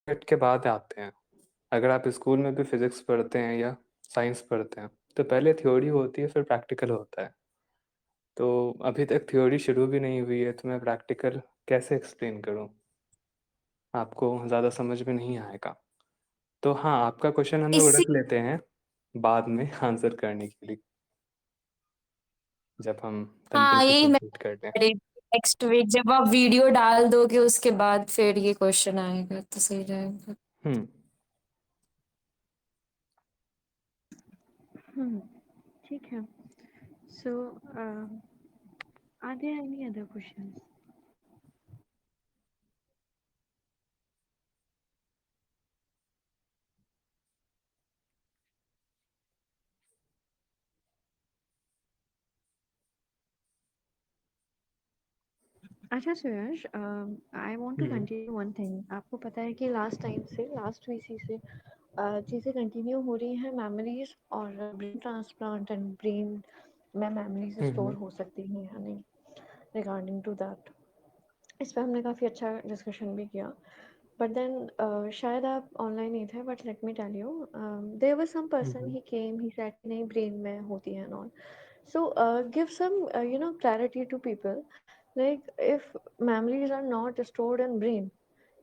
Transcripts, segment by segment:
Minute के बाद आते हैं। अगर आप स्कूल में भी फिजिक्स पढ़ते हैं या साइंस पढ़ते हैं तो पहले थ्योरी होती है फिर प्रैक्टिकल होता है। तो अभी तक थ्योरी शुरू भी नहीं हुई है तो मैं प्रैक्टिकल कैसे एक्सप्लेन करूं, आपको ज़्यादा समझ में नहीं आएगा। तो हाँ, आपका क्वेश्चन हम लोग इसी रख लेते हैं बाद में आंसर करने के लिए, जब हम हाँ, तंत्रिका यही मैं कंप्लीट कर लें। नेक्स्ट वीक जब आप वीडियो डाल दोगे उसके बाद फिर ये क्वेश्चन आएगा तो सही रहेगा। हम्म। Hmm. ठीक है. So, are there any other questions? अच्छा Suyash, I want to hmm. Continue one thing. आपको पता है कि लास्ट वीसी से चीज़ें कंटिन्यू हो रही हैं, मेमोरीज और ब्रेन ट्रांसप्लांट एंड ब्रेन में मेमोरीज स्टोर हम्म। हो सकती हैं या नहीं, रिगार्डिंग टू दैट. इस पर हमने काफ़ी अच्छा डिस्कशन भी किया. बट देन शायद आप ऑनलाइन नहीं थे, but let me tell you, there was some person, hmm. He came, he said नहीं ब्रेन में होती है नॉन. So give some clarity to people, like if memories are not stored in brain,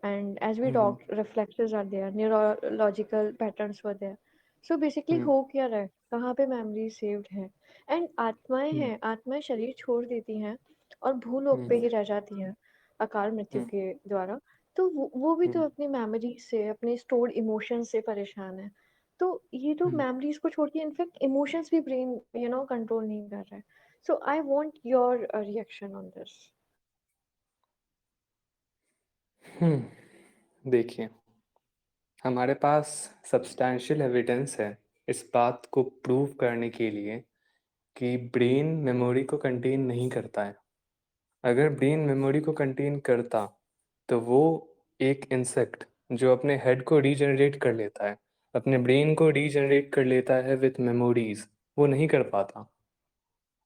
and as we hmm. talked, reflexes are there, neurological patterns were there. So basically हम्म। हो क्या रहा है, कहाँ पे memory saved है. एंड आत्माएं हम्म। हैं, आत्माएं शरीर छोड़ देती हैं और भूलोक पे हम्म। ही रह जाती हैं अकाल मृत्यु हम्म। के द्वारा. तो वो भी तो हम्म। अपनी मेमोरी से, अपने स्टोर्ड इमोशन से परेशान है. तो ये तो हम्म। मेमोरीज को छोड़ के इनफैक्ट इमोशंस भी ब्रेन कंट्रोल नहीं कर रहा है. So I want your reaction on this. देखिए, हमारे पास सब्सटैंशियल एविडेंस है इस बात को प्रूव करने के लिए कि ब्रेन मेमोरी को कंटेन नहीं करता है। अगर ब्रेन मेमोरी को कंटेन करता तो वो एक इंसेक्ट जो अपने हेड को रीजनरेट कर लेता है, अपने ब्रेन को रीजनरेट कर लेता है विथ मेमोरीज, वो नहीं कर पाता।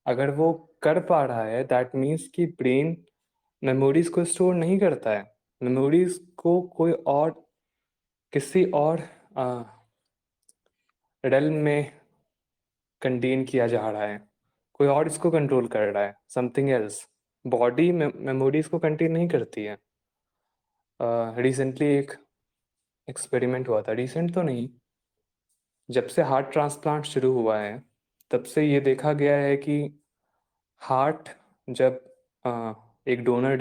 अगर वो कर पा रहा है दैट मीन्स कि ब्रेन मेमोरीज को स्टोर नहीं करता है। मेमोरीज को कोई और, किसी और रेल्म में कंटेन किया जा रहा है, कोई और इसको कंट्रोल कर रहा है, समथिंग एल्स। बॉडी मेमोरीज को कंटेन नहीं करती है। रिसेंटली एक एक्सपेरिमेंट हुआ था, रिसेंट तो नहीं, जब से हार्ट ट्रांसप्लांट शुरू हुआ है तब से ये देखा गया है कि हार्ट जब एक डोनर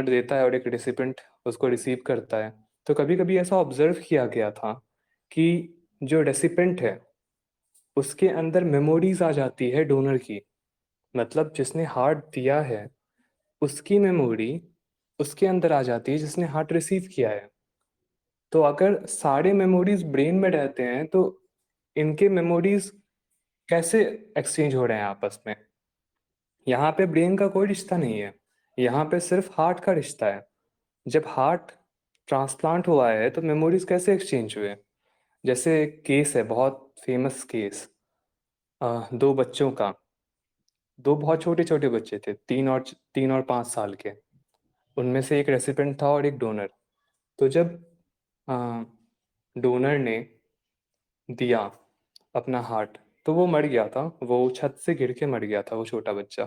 देता है और एक रेसिपिएंट उसको रिसीव करता है, तो कभी कभी ऐसा ऑब्जर्व किया गया था कि जो रेसिपिएंट है उसके अंदर मेमोरीज आ जाती है डोनर की। मतलब जिसने हार्ट दिया है उसकी मेमोरी उसके अंदर आ जाती है जिसने हार्ट रिसीव किया है। तो अगर सारे मेमोरीज ब्रेन में रहते हैं तो इनके मेमोरीज कैसे एक्सचेंज हो रहे हैं आपस में? यहाँ पे ब्रेन का कोई रिश्ता नहीं है, यहाँ पे सिर्फ हार्ट का रिश्ता है। जब हार्ट ट्रांसप्लांट हुआ है तो मेमोरीज कैसे एक्सचेंज हुए? जैसे एक केस है, बहुत फेमस केस, दो बच्चों का। दो बहुत छोटे छोटे बच्चे थे, 3 और 5 साल के। उनमें से एक रेसिपिएंट था और एक डोनर। तो जब डोनर ने दिया अपना हार्ट तो वो मर गया था, वो छत से गिर के मर गया था वो छोटा बच्चा।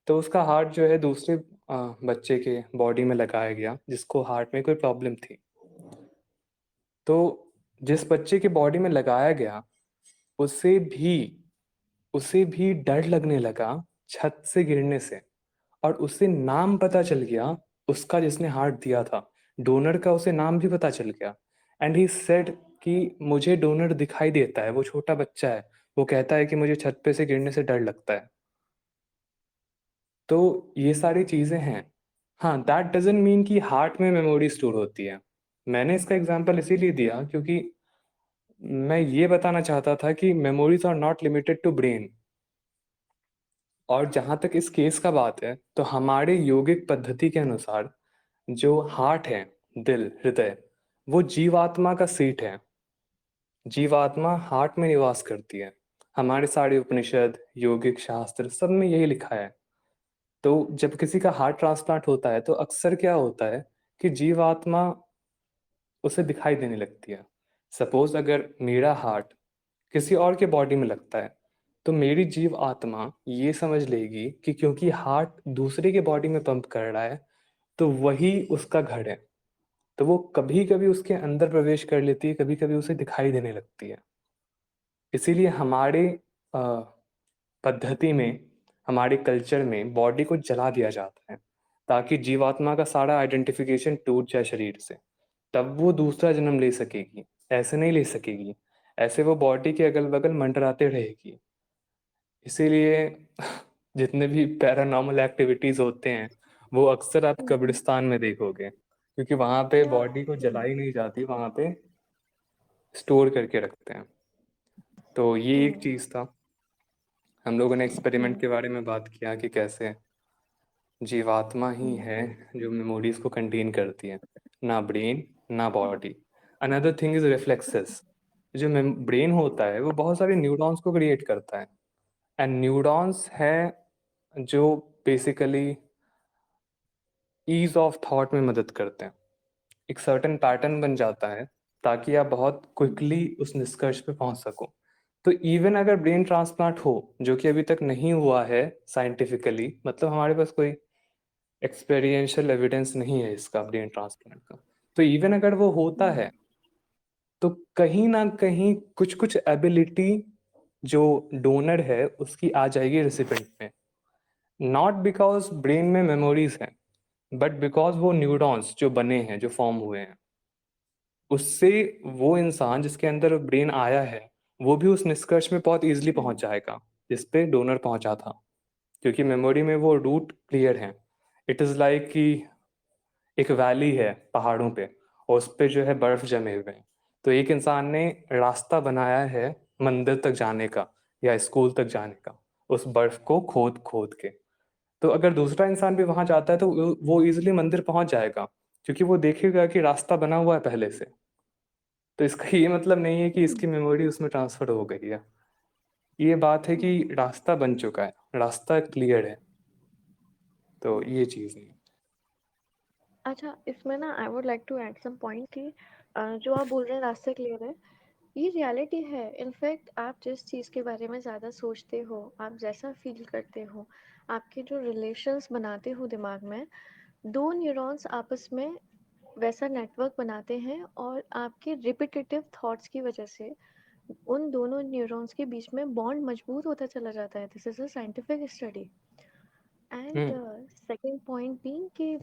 तो उसका हार्ट जो है दूसरे बच्चे के बॉडी में लगाया गया जिसको हार्ट में कोई प्रॉब्लम थी। तो जिस बच्चे के बॉडी में लगाया गया उसे भी उसे भी डर लगने लगा छत से गिरने से। और उसे नाम पता चल गया उसका जिसने हार्ट दिया था, डोनर का उसे नाम भी पता चल गया। एंड ही सेड कि मुझे डोनर दिखाई देता है, वो छोटा बच्चा है, वो कहता है कि मुझे छत पे से गिरने से डर लगता है। तो ये सारी चीजें हैं। हाँ, दैट डजंट मीन कि हार्ट में मेमोरी स्टोर होती है। मैंने इसका एग्जांपल इसीलिए दिया क्योंकि मैं ये बताना चाहता था कि memories are not limited to brain. और जहाँ तक इस केस का बात है तो हमारे योगिक पद्धति के अनुसार जो हार्ट है, दिल, हृदय, वो जीवात्मा का सीट है। जीवात्मा हार्ट में निवास करती है। हमारे सारे उपनिषद, योगिक शास्त्र, सब में यही लिखा है। तो जब किसी का हार्ट ट्रांसप्लांट होता है तो अक्सर क्या होता है कि जीवात्मा उसे दिखाई देने लगती है। सपोज अगर मेरा हार्ट किसी और के बॉडी में लगता है, तो मेरी जीव आत्मा ये समझ लेगी कि क्योंकि हार्ट दूसरे के बॉडी में पंप कर रहा है, तो वही उसका घर है। तो वो कभी कभी उसके अंदर प्रवेश कर लेती है, कभी कभी उसे दिखाई देने लगती है। इसीलिए हमारे अ, पद्धति में, हमारे कल्चर में बॉडी को जला दिया जाता है, ताकि जीवात्मा का सारा आइडेंटिफिकेशन टूट जाए शरीर से। तब वो दूसरा जन्म ले सकेगी, ऐसे नहीं ले सकेगी। ऐसे वो बॉडी के अगल बगल मंडराते रहेगी। इसीलिए जितने भी पैरानॉर्मल एक्टिविटीज होते हैं, वो अक्सर आप हम्म, कब्रिस्तान में देखोगे, क्योंकि वहां पे या बॉडी को जलाई नहीं जाती, वहां पे स्टोर करके रखते हैं। तो ये एक हम्म, चीज था। हम लोगों ने एक्सपेरिमेंट हम्म, के बारे में बात किया कि कैसे जीवात्मा ही हम्म, है जो मेमोरीज को कंटेन करती है, ना ब्रेन ना body. Another thing is reflexes. जो ब्रेन होता है वो बहुत सारे न्यूरॉन्स को क्रिएट करता है, एंड न्यूरॉन्स है जो बेसिकली ईज ऑफ थॉट में मदद करते हैं। एक सर्टेन पैटर्न बन जाता है, ताकि आप बहुत क्विकली उस निष्कर्ष पे पहुंच सको। तो इवन अगर ब्रेन ट्रांसप्लांट हो, जो कि अभी तक नहीं हुआ है साइंटिफिकली, मतलब हमारे पास कोई एक्सपेरियंशियल एविडेंस नहीं है इसका, ब्रेन ट्रांसप्लांट का, तो इवन अगर वो होता हम्म, है, तो कहीं ना कहीं कुछ कुछ एबिलिटी जो डोनर है उसकी आ जाएगी रिसिपेंट में। नॉट बिकॉज ब्रेन में मेमोरीज हैं, बट बिकॉज वो न्यूरॉन्स जो बने हैं, जो फॉर्म हुए हैं, उससे वो इंसान जिसके अंदर ब्रेन आया है, वो भी उस निष्कर्ष में बहुत इजीली पहुंच जाएगा जिस पे डोनर पहुंचा था, क्योंकि मेमोरी में वो रूट क्लियर है। इट इज़ लाइक कि एक वैली है पहाड़ों पे, और उस पे जो है बर्फ जमे हुए हैं। तो एक इंसान ने रास्ता बनाया है मंदिर तक जाने का या स्कूल तक जाने का, उस बर्फ को खोद खोद के। तो अगर दूसरा इंसान भी वहां जाता है, तो वो इजिली मंदिर पहुंच जाएगा, क्योंकि वो देखेगा कि रास्ता बना हुआ है पहले से। तो इसका ये मतलब नहीं है कि हम्म। इसकी मेमोरी उसमें ट्रांसफर हो गई है। ये बात है कि रास्ता बन चुका है, रास्ता क्लियर है। तो ये चीज़ है। अच्छा, इसमें ना I would like to add some point कि जो आप बोल रहे हैं रास्ते क्लियर है, ये रियलिटी है। इनफैक्ट आप जिस चीज़ के बारे में ज़्यादा सोचते हो, आप जैसा फील करते हो, आपके जो रिलेशंस बनाते हो दिमाग में, दो न्यूरॉन्स आपस में वैसा नेटवर्क बनाते हैं, और आपके रिपीटेटिव थॉट्स की वजह से उन दोनों न्यूरॉन्स के बीच में बॉन्ड मजबूत होता चला जाता है। This is a scientific study. And hmm. Second point being कि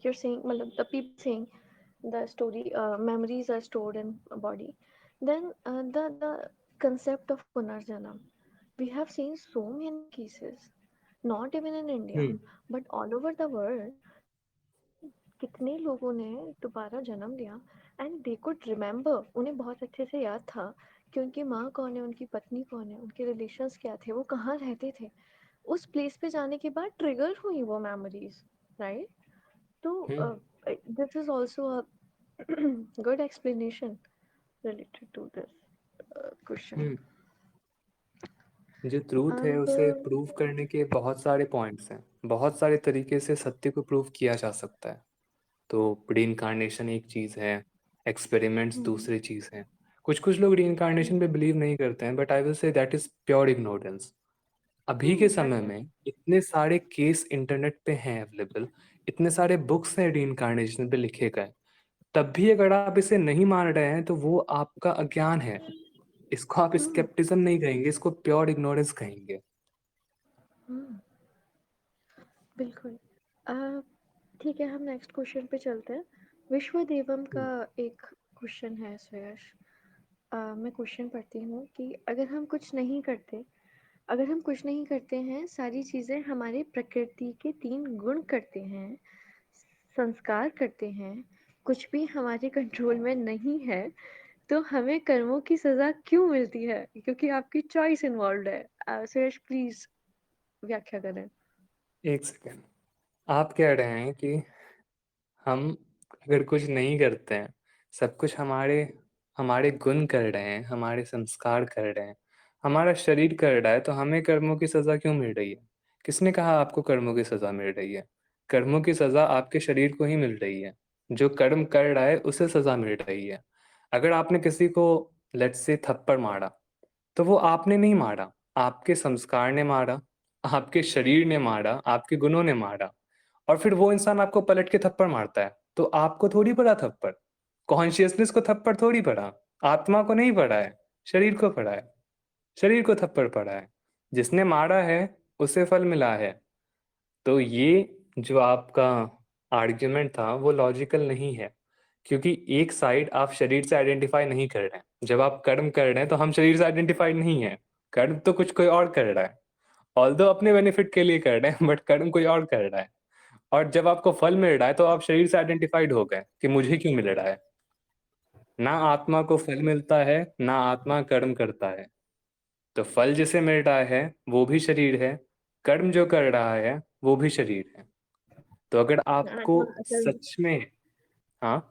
you're saying मतलब the people saying the story memories are stored in body, then the concept of punarjanam, we have seen so many cases, not even in India hmm. but all over the world, कितने लोगों ने दोबारा जन्म लिया and they could remember, उन्हें बहुत अच्छे से याद था कि उनकी माँ कौन है, उनकी पत्नी कौन है, उनके रिलेशंस क्या थे, वो कहाँ रहते थे। उस प्लेस पे जाने के बाद ट्रिगर हुई वो मेमोरीज, राइट? तो हम्म। this is also a good explanation related to this question. हम्म। जो ट्रूथ है And उसे प्रूव करने के बहुत सारे पॉइंट्स हैं, बहुत सारे तरीके से सत्य को प्रूव किया जा सकता है। तो रीइंकार्नेशन एक चीज़ है, एक्सपेरिमेंट्स hmm, दूसरी चीज़ है। कुछ कुछ लोग रीइंकार्नेशन पे बिलीव नहीं करते हैं, but I will say that is pure ignorance. अभी के समय that is में इतने सारे केस इंटरनेट पे हैं अवेलेबल, इतने सारे बुक्स हैं रीइंकार्नेशन पे लिखे गए, तब भी अगर आप इसे नहीं मान रहे हैं, तो वो आपका अज्ञान है। इसको आप hmm, स्केप्टिज्म नहीं कहेंगे, इसको प्योर इग्नोरेंस कहेंगे। hmm, बिल्कुल। uh, ठीक है, हम नेक्स्ट क्वेश्चन पे चलते हैं। विश्व देवम का हम्म। एक क्वेश्चन है सुयश। मैं क्वेश्चन पढ़ती हूँ कि अगर हम कुछ नहीं करते हैं, सारी चीज़ें हमारी प्रकृति के 3 गुण करते हैं, संस्कार करते हैं, कुछ भी हमारे कंट्रोल में नहीं है, तो हमें कर्मों की सजा क्यों मिलती है? क्योंकि आपकी चॉइस इन्वॉल्व है। सुरेश प्लीज व्याख्या करें। एक सेकेंड। आप कह रहे हैं कि हम अगर कुछ नहीं करते हैं, सब कुछ हमारे हमारे गुण कर रहे हैं, हमारे संस्कार कर रहे हैं, हमारा शरीर कर रहा है, तो हमें कर्मों की सजा क्यों मिल रही है? किसने कहा आपको कर्मों की सजा मिल रही है? कर्मों की सजा आपके शरीर को ही मिल रही है। जो कर्म कर रहा है उसे सजा मिल रही है। अगर आपने किसी को लेट्स से थप्पड़ मारा, तो वो आपने नहीं मारा, आपके संस्कार ने मारा, आपके शरीर ने मारा, आपके गुणों ने मारा, और फिर वो इंसान आपको पलट के थप्पड़ मारता है, तो आपको थोड़ी पड़ा थप्पड़, कॉन्शियसनेस को थप्पड़ थोड़ी पड़ा, आत्मा को नहीं पड़ा है, शरीर को पड़ा है, शरीर को थप्पड़ पड़ा है। जिसने मारा है उसे फल मिला है। तो ये जो आपका आर्ग्यूमेंट था वो लॉजिकल नहीं है, क्योंकि एक साइड आप शरीर से आइडेंटिफाई नहीं कर रहे हैं। जब आप कर्म कर रहे हैं तो हम शरीर से आइडेंटिफाइड नहीं है, कर्म तो कुछ कोई और कर रहा है, ऑल्दो अपने बेनिफिट के लिए कर रहे हैं, बट कर्म कोई और कर रहा है। और जब आपको फल मिल रहा है तो आप शरीर से आइडेंटिफाइड हो गए कि मुझे क्यों मिल रहा है। ना आत्मा को फल मिलता है, ना आत्मा कर्म करता है। तो फल जिसे मिल रहा है वो भी शरीर है, कर्म जो कर रहा है वो भी शरीर है। तो अगर आपको आत्मा अकर्म, सच में, हाँ,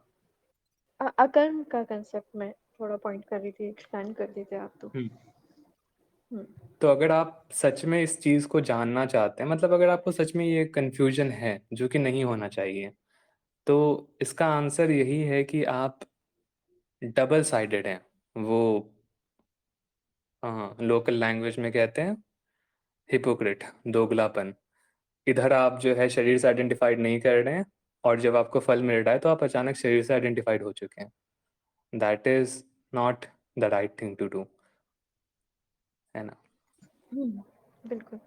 अकर्म का कंसेप्ट मैं थोड़ा पॉइंट कर रही थी, एक्सप्लेन कर देते आप तो। हम्म, हम्म। तो अगर आप सच में इस चीज को जानना चाहते हैं, मतलब अगर आपको सच में ये कंफ्यूजन है जो कि नहीं होना चाहिए, तो इसका आंसर यही है कि आप डबल साइडेड हैं। वो लोकल लैंग्वेज में कहते हैं हिपोक्रिट, दोगलापन। इधर आप जो है शरीर से आइडेंटिफाइड नहीं कर रहे हैं, और जब आपको फल मिल रहा है तो आप अचानक शरीर से आइडेंटिफाइड हो चुके हैं। That is not the right thing to do, है ना। बिल्कुल।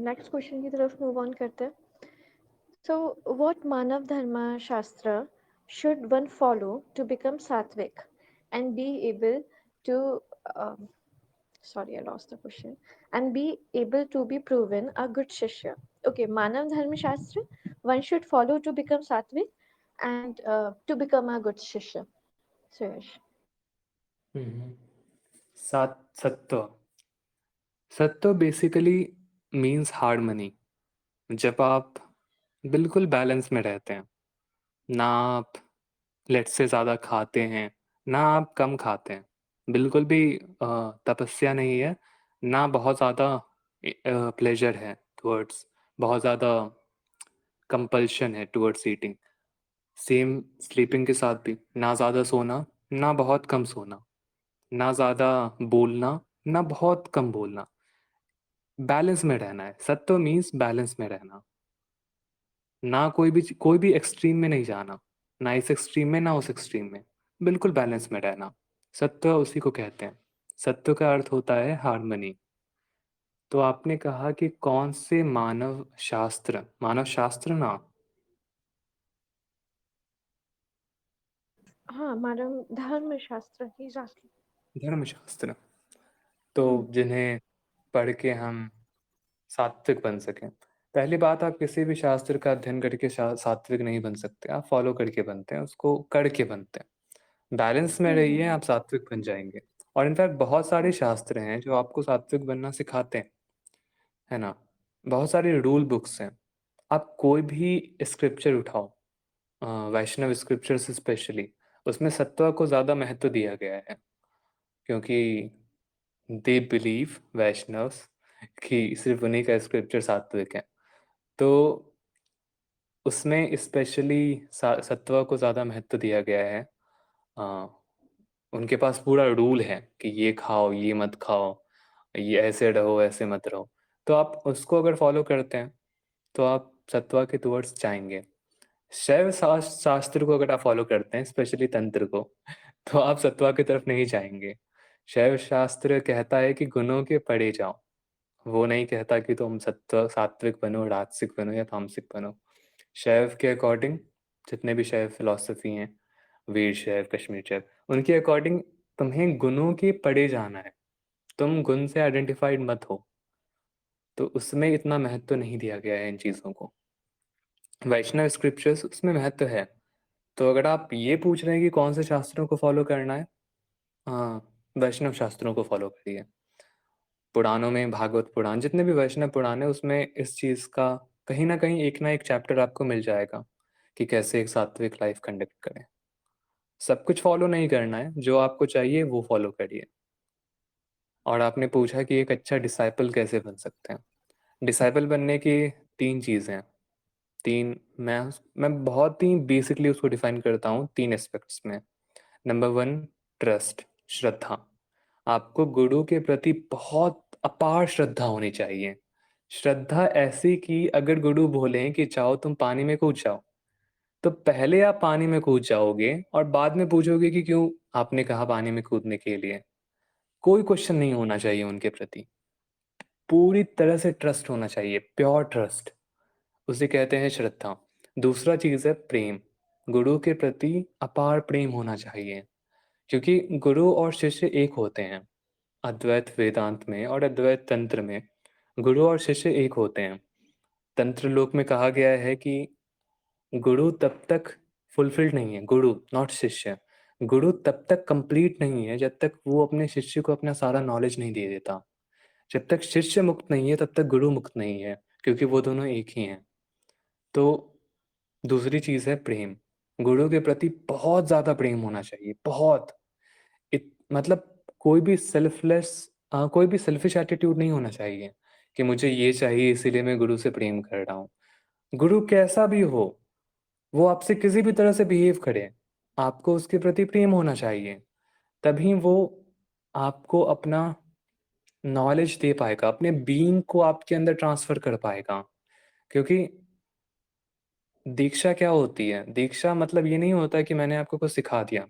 नेक्स्ट क्वेश्चन की तरफ मूव ऑन करते हैं। So, what Manav Dharma Shastra should one follow to become Sattvic and be able to, um, sorry, I lost the question, and be able to be proven a good Shishya? Okay, Manav Dharma Shastra one should follow to become Sattvic and to become a good Shishya. Suyash. हम्म। सत्व, सत्व basically means harmony. जब आप बिल्कुल balance में रहते हैं, ना आप लेट से ज़्यादा खाते हैं, ना आप कम खाते हैं, बिल्कुल भी तपस्या नहीं है, ना बहुत ज़्यादा प्लेजर है टुवर्ड्स, बहुत ज़्यादा कंपल्शन है टुवर्ड्स ईटिंग। सेम स्लीपिंग के साथ भी, ना ज़्यादा सोना, ना बहुत कम सोना, ना ज़्यादा बोलना, ना बहुत कम बोलना, बैलेंस में रहना है। सत्व मीन्स बैलेंस में रहना, ना कोई भी एक्सट्रीम में नहीं जाना, ना इस एक्सट्रीम में ना उस एक्सट्रीम में, बिल्कुल बैलेंस में रहना। सत्व उसी को कहते हैं। सत्व का अर्थ होता है हार्मनी। तो आपने कहा कि कौन से मानव शास्त्र, मानव शास्त्र ना, हाँ, मानव धर्म शास्त्र ही शास्त्र। धर्मशास्त्र, तो हम्म। जिन्हें पढ़ के हम सात्विक बन सकें। पहली बात, आप किसी भी शास्त्र का अध्ययन करके सात्विक नहीं बन सकते, आप फॉलो करके बनते हैं, उसको करके बनते हैं। बैलेंस में रहिए, हम्म। आप सात्विक बन जाएंगे। और इनफैक्ट बहुत सारे शास्त्र हैं जो आपको सात्विक बनना सिखाते हैं, है ना। बहुत सारे रूल बुक्स हैं। आप कोई भी स्क्रिप्चर उठाओ, वैष्णव स्क्रिप्चर्स स्पेशली, उसमें सत्व को ज़्यादा महत्व दिया गया है, क्योंकि दे बिलीव वैष्णव्स कि सिर्फ उन्हीं का स्क्रिप्चर सात्विक है। तो उसमें स्पेशली सत्व को ज़्यादा महत्व दिया गया है। आ, उनके पास पूरा रूल है कि ये खाओ, ये मत खाओ, ये ऐसे रहो, ऐसे मत रहो। तो आप उसको अगर फॉलो करते हैं तो आप सत्वा के टुवर्ड्स जाएंगे। शास्त्र को अगर आप फॉलो करते हैं, स्पेशली तंत्र को, तो आप सत्वा की तरफ नहीं जाएंगे। शैव शास्त्र कहता है कि गुणों के परे जाओ, वो नहीं कहता कि तुम सात्विक बनो, राजसिक बनो या तामसिक बनो। शैव के अकॉर्डिंग, जितने भी शैव फिलॉसफी हैं, वीर शैव, कश्मीर शैव, उनके अकॉर्डिंग तुम्हें गुणों के परे जाना है, तुम गुण से आइडेंटिफाइड मत हो। तो उसमें इतना महत्व नहीं दिया गया है इन चीज़ों को। वैष्णव स्क्रिप्चर्स उसमें महत्व है। तो अगर आप ये पूछ रहे हैं कि कौन से शास्त्रों को फॉलो करना है, हाँ, वैष्णव शास्त्रों को फॉलो करिए। पुराणों में, भागवत पुराण, जितने भी वैष्णव पुराण है, उसमें इस चीज़ का कहीं ना एक चैप्टर आपको मिल जाएगा कि कैसे एक सात्विक लाइफ कंडक्ट करें। सब कुछ फॉलो नहीं करना है, जो आपको चाहिए वो फॉलो करिए। और आपने पूछा कि एक अच्छा डिसाइपल कैसे बन सकते हैं। डिसाइपल बनने की तीन चीज़ें हैं। मैं बहुत ही बेसिकली उसको डिफाइन करता हूँ 3 एस्पेक्ट्स में। नंबर 1 ट्रस्ट, श्रद्धा। आपको गुरु के प्रति बहुत अपार श्रद्धा होनी चाहिए। श्रद्धा ऐसी कि अगर गुरु बोलें कि चाहो तुम पानी में कूद जाओ, तो पहले आप पानी में कूद जाओगे और बाद में पूछोगे कि क्यों आपने कहा पानी में कूदने के लिए। कोई क्वेश्चन नहीं होना चाहिए उनके प्रति। पूरी तरह से ट्रस्ट होना चाहिए, प्योर ट्रस्ट, उसे कहते हैं श्रद्धा। दूसरा चीज है प्रेम। गुरु के प्रति अपार प्रेम होना चाहिए, क्योंकि गुरु और शिष्य एक होते हैं। अद्वैत वेदांत में और अद्वैत तंत्र में गुरु और शिष्य एक होते हैं। तंत्र लोक में कहा गया है कि गुरु तब तक फुलफिल्ड नहीं है, गुरु नॉट शिष्य, गुरु तब तक कंप्लीट नहीं है जब तक वो अपने शिष्य को अपना सारा नॉलेज नहीं दे देता। जब तक शिष्य मुक्त नहीं है तब तक गुरु मुक्त नहीं है, क्योंकि वो दोनों एक ही हैं। तो दूसरी चीज है प्रेम। गुरु के प्रति बहुत ज्यादा प्रेम होना चाहिए, बहुत। मतलब कोई भी सेल्फिश एटीट्यूड नहीं होना चाहिए कि मुझे ये चाहिए इसीलिए मैं गुरु से प्रेम कर रहा हूँ। गुरु कैसा भी हो, वो आपसे किसी भी तरह से बिहेव करे, आपको उसके प्रति प्रेम होना चाहिए। तभी वो आपको अपना नॉलेज दे पाएगा, अपने बीइंग को आपके अंदर ट्रांसफर कर पाएगा। क्योंकि दीक्षा क्या होती है? दीक्षा मतलब ये नहीं होता कि मैंने आपको कुछ सिखा दिया।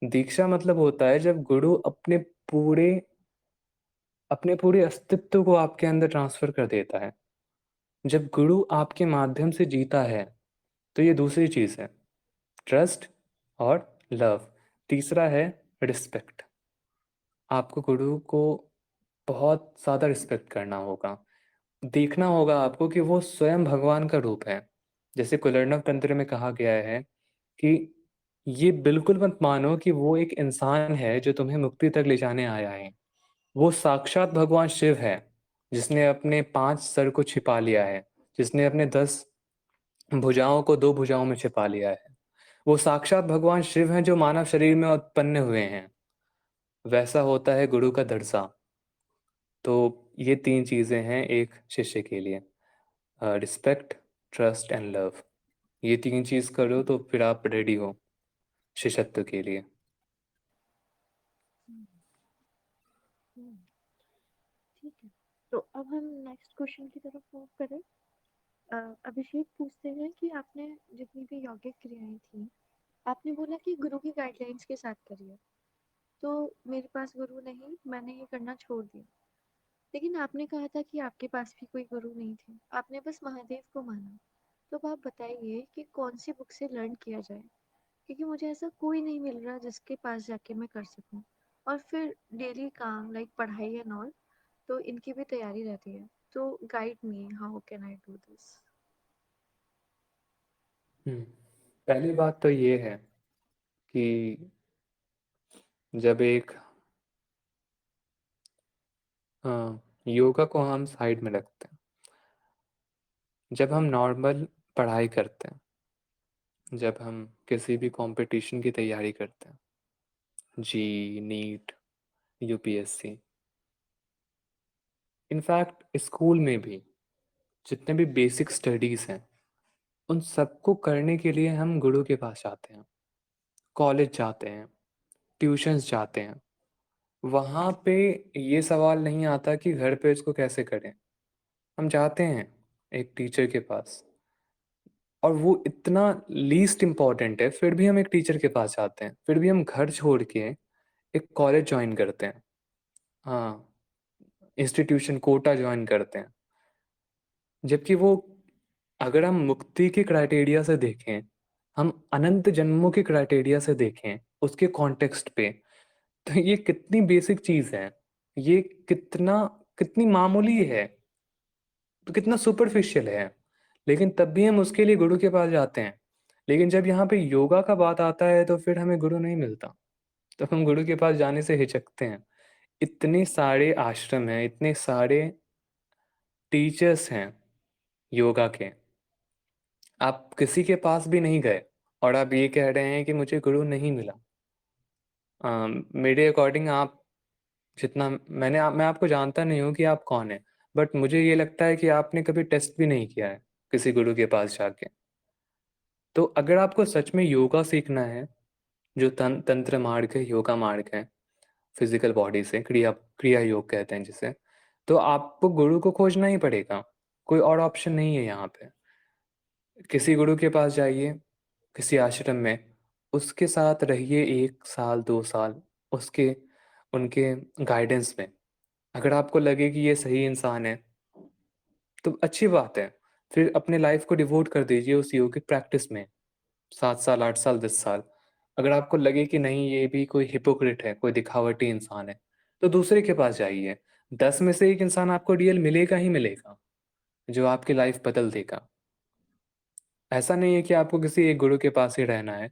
दीक्षा मतलब होता है जब गुरु अपने पूरे अस्तित्व को आपके अंदर ट्रांसफर कर देता है। जब गुरु आपके माध्यम से जीता है, तो ये दूसरी चीज है, ट्रस्ट और लव। तीसरा है रिस्पेक्ट। आपको गुरु को बहुत ज़्यादा रिस्पेक्ट करना होगा। देखना होगा आपको कि वो स्वयं भगवान का रूप है। जैसे कुलर्णव तंत्र में कहा गया है कि ये बिल्कुल मत मानो कि वो एक इंसान है जो तुम्हें मुक्ति तक ले जाने आया है। वो साक्षात भगवान शिव है, जिसने अपने 5 सर को छिपा लिया है, जिसने अपने 10 भुजाओं को 2 भुजाओं में छिपा लिया है। वो साक्षात भगवान शिव हैं जो मानव शरीर में उत्पन्न हुए हैं। वैसा होता है गुरु का दर्जा। तो ये 3 चीजें हैं एक शिष्य के लिए, रिस्पेक्ट, ट्रस्ट एंड लव। ये 3 चीज करो तो फिर आप रेडी हो शिष्यत्व के लिए। हम्म, हम्म, ठीक है। तो अब हम नेक्स्ट क्वेश्चन की तरफ मूव करें। अभिषेक पूछते हैं कि आपने जितनी भी यौगिक क्रियाएं थी, आपने बोला कि गुरु की गाइडलाइंस के साथ करिए। तो मेरे पास गुरु नहीं, मैंने ये करना छोड़ दिया। लेकिन आपने कहा था कि आपके पास भी कोई गुरु नहीं थे, आपने बस महादेव को माना। तो अब आप बताइए कि कौन सी बुक से लर्न किया जाए, क्योंकि मुझे ऐसा कोई नहीं मिल रहा जिसके पास जाके मैं कर सकूं। और फिर डेली काम लाइक पढ़ाई एंड ऑल, तो इनकी भी तैयारी रहती है। तो guide me, how can I do this? Hmm, पहली बात तो ये है कि जब एक योगा को हम साइड में रखते हैं, जब हम नॉर्मल पढ़ाई करते हैं, जब हम किसी भी कंपटीशन की तैयारी करते हैं, जी नीट, यूपीएससी, इनफैक्ट स्कूल में भी जितने भी बेसिक स्टडीज हैं, उन सबको करने के लिए हम गुरु के पास जाते हैं, कॉलेज जाते हैं, ट्यूशंस जाते हैं। वहाँ पे ये सवाल नहीं आता कि घर पे इसको कैसे करें। हम जाते हैं एक टीचर के पास, और वो इतना लीस्ट इम्पॉर्टेंट है, फिर भी हम एक टीचर के पास जाते हैं, फिर भी हम घर छोड़ के एक कॉलेज ज्वाइन करते हैं, हाँ, इंस्टीट्यूशन कोटा ज्वाइन करते हैं। जबकि वो, अगर हम मुक्ति के क्राइटेरिया से देखें, हम अनंत जन्मों के क्राइटेरिया से देखें उसके कॉन्टेक्स्ट पे, तो ये कितनी बेसिक चीज है, ये कितनी मामूली है, तो कितना सुपरफिशियल है। लेकिन तब भी हम उसके लिए गुरु के पास जाते हैं। लेकिन जब यहाँ पे योगा का बात आता है तो फिर हमें गुरु नहीं मिलता, तो हम गुरु के पास जाने से हिचकते हैं। इतने सारे आश्रम हैं, इतने सारे टीचर्स हैं योगा के, आप किसी के पास भी नहीं गए और आप ये कह रहे हैं कि मुझे गुरु नहीं मिला। मेरे अकॉर्डिंग आप जितना मैं आपको जानता नहीं हूँ कि आप कौन है, बट मुझे ये लगता है कि आपने कभी टेस्ट भी नहीं किया है। किसी गुरु के पास जाके। तो अगर आपको सच में योगा सीखना है, जो तंत्र मार्ग है, योगा मार्ग है, फिजिकल बॉडी से क्रिया क्रिया योग कहते हैं जिसे, तो आपको गुरु को खोजना ही पड़ेगा। कोई और ऑप्शन नहीं है यहाँ पे। किसी गुरु के पास जाइए, किसी आश्रम में, उसके साथ रहिए 1 साल 2 साल, उसके उनके गाइडेंस में। अगर आपको लगे कि ये सही इंसान है तो अच्छी बात है, फिर अपने लाइफ को डिवोट कर दीजिए उस योगिक प्रैक्टिस में, 7 साल 8 साल 10 साल। अगर आपको लगे कि नहीं ये भी कोई हिपोक्रिट है, कोई दिखावटी इंसान है, तो दूसरे के पास जाइए। 10 में से 1 इंसान आपको रियल मिलेगा ही मिलेगा, जो आपकी लाइफ बदल देगा। ऐसा नहीं है कि आपको किसी एक गुरु के पास ही रहना है।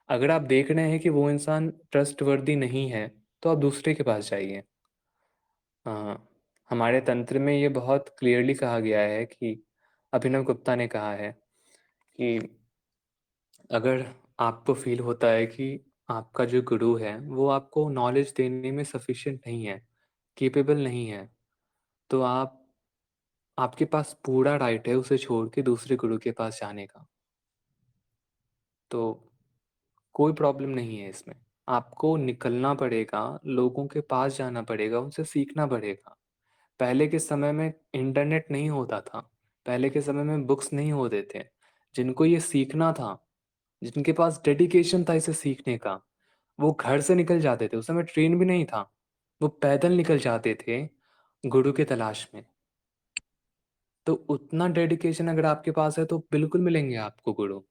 अगर आप देख रहे हैं कि वो इंसान ट्रस्टवर्दी नहीं है, तो आप दूसरे के पास जाइए। हाँ, हमारे तंत्र में ये बहुत क्लियरली कहा गया है कि अभिनव गुप्ता ने कहा है कि अगर आपको फील होता है कि आपका जो गुरु है वो आपको नॉलेज देने में सफिशिएंट नहीं है, केपेबल नहीं है, तो आपके पास पूरा राइट है उसे छोड़ के दूसरे गुरु के पास जाने का। तो कोई प्रॉब्लम नहीं है इसमें। आपको निकलना पड़ेगा, लोगों के पास जाना पड़ेगा, उनसे सीखना पड़ेगा। पहले के समय में इंटरनेट नहीं होता था, पहले के समय में बुक्स नहीं होते थे। जिनको ये सीखना था, जिनके पास डेडिकेशन था इसे सीखने का, वो घर से निकल जाते थे। उस समय ट्रेन भी नहीं था, वो पैदल निकल जाते थे गुरु की तलाश में। तो उतना डेडिकेशन अगर आपके पास है तो बिल्कुल मिलेंगे आपको गुरु।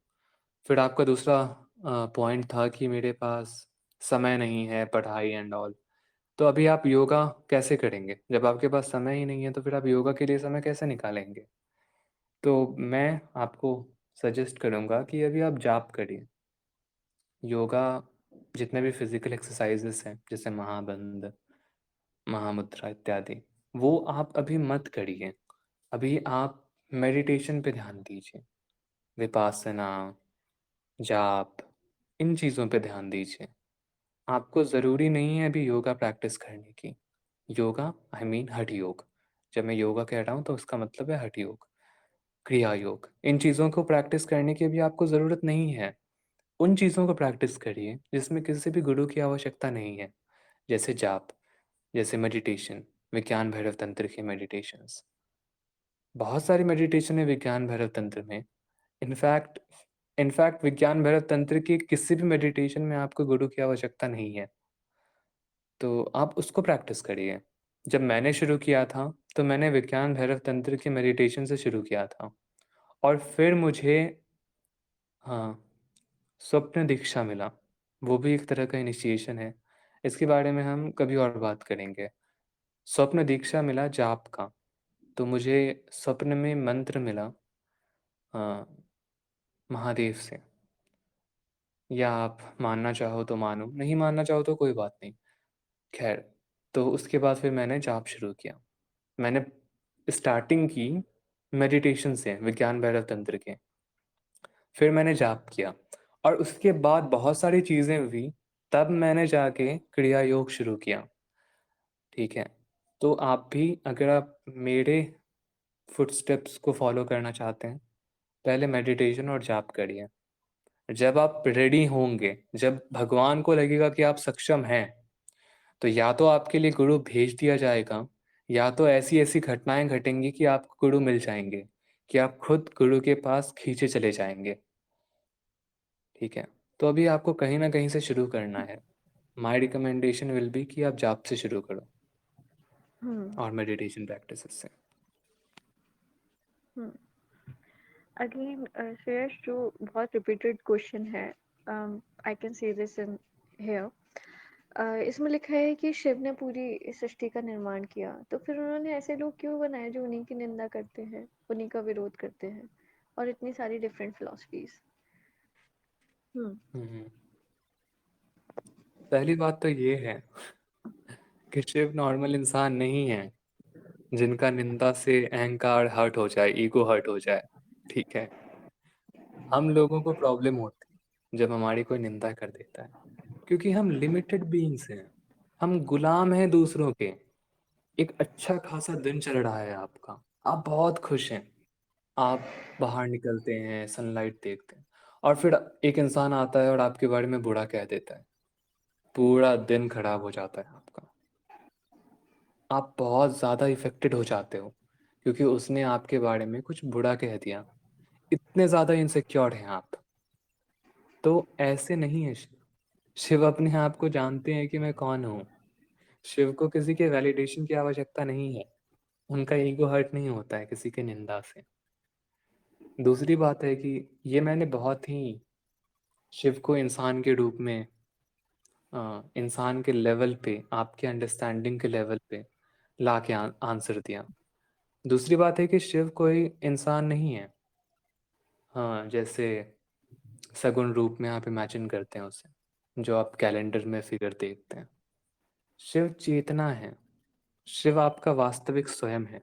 फिर आपका दूसरा पॉइंट था कि मेरे पास समय नहीं है, पढ़ाई एंड ऑल। तो अभी आप योगा कैसे करेंगे? जब आपके पास समय ही नहीं है तो फिर आप योगा के लिए समय कैसे निकालेंगे? तो मैं आपको सजेस्ट करूँगा कि अभी आप जाप करिए। योगा, जितने भी फिजिकल एक्सरसाइजेस हैं जैसे महाबंद, महामुद्रा इत्यादि, वो आप अभी मत करिए। अभी आप मेडिटेशन पे ध्यान दीजिए, विपासना, जाप, इन चीज़ों पे ध्यान दीजिए। आपको ज़रूरी नहीं है अभी योगा प्रैक्टिस करने की। योगा आई मीन हठ योग। जब मैं योगा कह रहा हूँ तो उसका मतलब है हठ योग, क्रिया योग। इन चीज़ों को प्रैक्टिस करने की अभी आपको ज़रूरत नहीं है। उन चीज़ों को प्रैक्टिस करिए जिसमें किसी भी गुरु की आवश्यकता नहीं है, जैसे जाप, जैसे मेडिटेशन, विज्ञान भैरव तंत्र के मेडिटेशंस। बहुत सारी मेडिटेशन है विज्ञान भैरव तंत्र में। इनफैक्ट इनफैक्ट विज्ञान भैरव तंत्र के किसी भी मेडिटेशन में आपको गुरु की आवश्यकता नहीं है, तो आप उसको प्रैक्टिस करिए। जब मैंने शुरू किया था तो मैंने विज्ञान भैरव तंत्र के मेडिटेशन से शुरू किया था, और फिर मुझे, हाँ, स्वप्न दीक्षा मिला। वो भी एक तरह का इनिशिएशन है, इसके बारे में हम कभी और बात करेंगे। स्वप्न दीक्षा मिला जाप का, तो मुझे स्वप्न में मंत्र मिला महादेव से। या आप मानना चाहो तो मानो, नहीं मानना चाहो तो कोई बात नहीं। खैर, तो उसके बाद फिर मैंने जाप शुरू किया। मैंने स्टार्टिंग की मेडिटेशन से, विज्ञान भैरव तंत्र के, फिर मैंने जाप किया, और उसके बाद बहुत सारी चीज़ें हुई। तब मैंने जाके क्रिया योग शुरू किया। ठीक है, तो आप भी अगर आप मेरे फुटस्टेप्स को फॉलो करना चाहते हैं, पहले मेडिटेशन और जाप करिए। जब आप रेडी होंगे, जब भगवान को लगेगा कि आप सक्षम हैं, तो या तो आपके लिए गुरु भेज दिया जाएगा, या तो ऐसी ऐसी घटनाएं घटेंगी कि आपको गुरु मिल जाएंगे, कि आप खुद गुरु के पास खींचे चले जाएंगे। ठीक है, तो अभी आपको कहीं ना कहीं से शुरू करना है। माय रिकमेंडेशन विल बी कि आप जाप से शुरू करो हम्म और मेडिटेशन प्रैक्टिसेस से। हम्म अगेन श्रेयस, जो बहुत रिपीटेड क्वेश्चन है, I can see this in here. इसमें लिखा है कि शिव ने पूरी सृष्टि का निर्माण किया, तो फिर उन्होंने ऐसे लोग क्यों बनाए जो उन्हीं की निंदा करते हैं, उन्हीं का विरोध करते हैं, और इतनी सारी डिफरेंट फिलोसफीज। हम्म हम्म, पहली बात तो ये है कि शिव नॉर्मल इंसान नहीं है जिनका निंदा से अहंकार हर्ट हो जाए, ईगो हर्ट हो जाए। ठीक है, हम लोगों को प्रॉब्लम होती है जब हमारी कोई निंदा कर देता है, क्योंकि हम लिमिटेड बीइंग्स हैं, हम गुलाम हैं दूसरों के। एक अच्छा खासा दिन चल रहा है आपका, आप बहुत खुश हैं, आप बाहर निकलते हैं, सनलाइट देखते हैं, और फिर एक इंसान आता है और आपके बारे में बुरा कह देता है, पूरा दिन खराब हो जाता है आपका। आप बहुत ज़्यादा इफ़ेक्टेड हो जाते हो क्योंकि उसने आपके बारे में कुछ बुरा कह दिया। इतने ज़्यादा इनसिक्योर हैं आप। तो ऐसे नहीं है शिव। शिव अपने आप को जानते हैं कि मैं कौन हूँ। शिव को किसी के वैलिडेशन की आवश्यकता नहीं है। उनका ईगो हर्ट नहीं होता है किसी की निंदा से। दूसरी बात है कि ये मैंने बहुत ही शिव को इंसान के रूप में इंसान के लेवल पे, आपके अंडरस्टैंडिंग के लेवल पे ला के आंसर दिया। दूसरी बात है कि शिव कोई इंसान नहीं है, हाँ, जैसे सगुण रूप में आप इमेजिन करते हैं उसे, जो आप कैलेंडर में फिगर देखते हैं। शिव चेतना है। शिव आपका वास्तविक स्वयं है।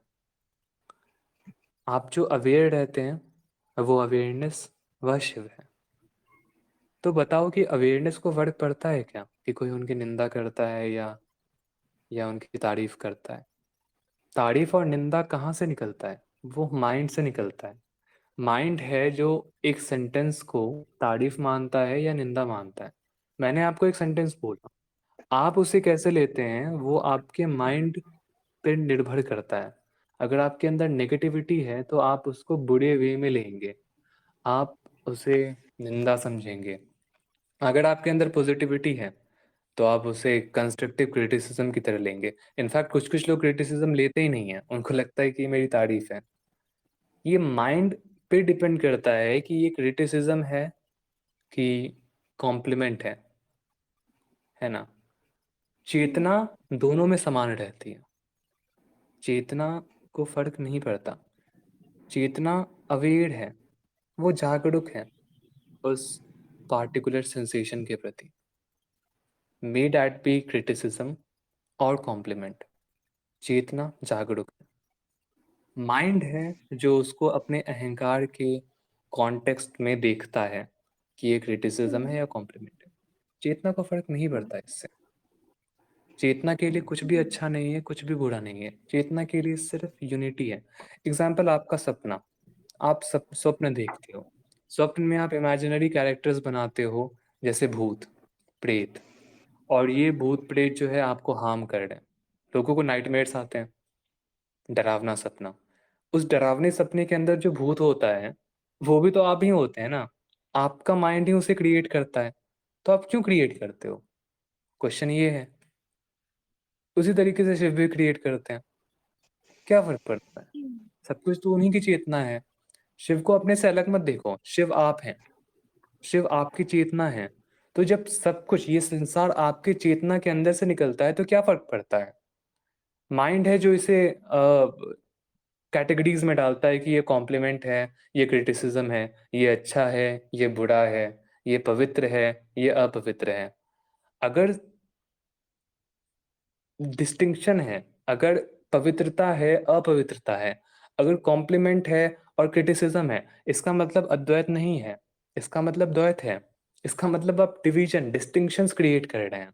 आप जो अवेयर रहते हैं, वो अवेयरनेस, वह शिव है। तो बताओ कि अवेयरनेस को फर्क पड़ता है क्या कि कोई उनकी निंदा करता है या उनकी तारीफ करता है? तारीफ और निंदा कहाँ से निकलता है? वो माइंड से निकलता है। माइंड है जो एक सेंटेंस को तारीफ मानता है या निंदा मानता है। मैंने आपको एक सेंटेंस बोला, आप उसे कैसे लेते हैं वो आपके माइंड पे निर्भर करता है। अगर आपके अंदर नेगेटिविटी है तो आप उसको बुरे वे में लेंगे, आप उसे निंदा समझेंगे। अगर आपके अंदर पॉजिटिविटी है तो आप उसे कंस्ट्रक्टिव क्रिटिसिज्म की तरह लेंगे। इनफैक्ट कुछ कुछ लोग क्रिटिसिज्म लेते ही नहीं है, उनको लगता है कि ये मेरी तारीफ है। ये माइंड पे डिपेंड करता है कि ये क्रिटिसिज्म है कि कॉम्प्लीमेंट है ना? चेतना दोनों में समान रहती है। चेतना को फर्क नहीं पड़ता। चेतना अवेयर है, वो जागरूक है उस पार्टिकुलर सेंसेशन के प्रति, मे डैट बी क्रिटिसिज्म और कॉम्प्लीमेंट। चेतना जागरूक है। माइंड है जो उसको अपने अहंकार के कॉन्टेक्स्ट में देखता है कि ये क्रिटिसिज्म है या कॉम्प्लीमेंट है। चेतना को फर्क नहीं पड़ता इससे। चेतना के लिए कुछ भी अच्छा नहीं है, कुछ भी बुरा नहीं है। चेतना के लिए सिर्फ यूनिटी है। एग्जाम्पल, आपका सपना। आप सब स्वप्न देखते हो। स्वप्न में आप इमेजिनरी कैरेक्टर्स बनाते हो, जैसे भूत, प्रेत। और ये भूत प्रेत जो है आपको हार्म कर रहे हैं। लोगों को नाइटमेयर्स आते हैं, डरावना सपना। उस डरावने सपने के अंदर जो भूत होता है, वो भी तो आप ही होते हैं ना। आपका माइंड ही उसे क्रिएट करता है। तो आप क्यों क्रिएट करते हो? क्वेश्चन ये है। उसी तरीके से शिव भी क्रिएट करते हैं। क्या फर्क पड़ता है? सब कुछ तो उन्हीं की चेतना है। शिव को अपने से अलग मत देखो। शिव आप हैं। शिव आपकी चेतना है। तो जब सब कुछ ये संसार आपकी चेतना के अंदर से निकलता है तो क्या फर्क पड़ता है? माइंड है जो इसे कैटेगरीज में डालता है कि ये कॉम्प्लीमेंट है, ये क्रिटिसिज्म है, ये अच्छा है, ये बुरा है, ये पवित्र है, ये अपवित्र है। अगर डिस्टिंक्शन है, अगर पवित्रता है, अपवित्रता है, अगर कॉम्प्लीमेंट है और क्रिटिसिज्म है, इसका मतलब अद्वैत नहीं है, इसका मतलब द्वैत है। इसका मतलब आप डिवीजन, डिस्टिंक्शंस क्रिएट कर रहे हैं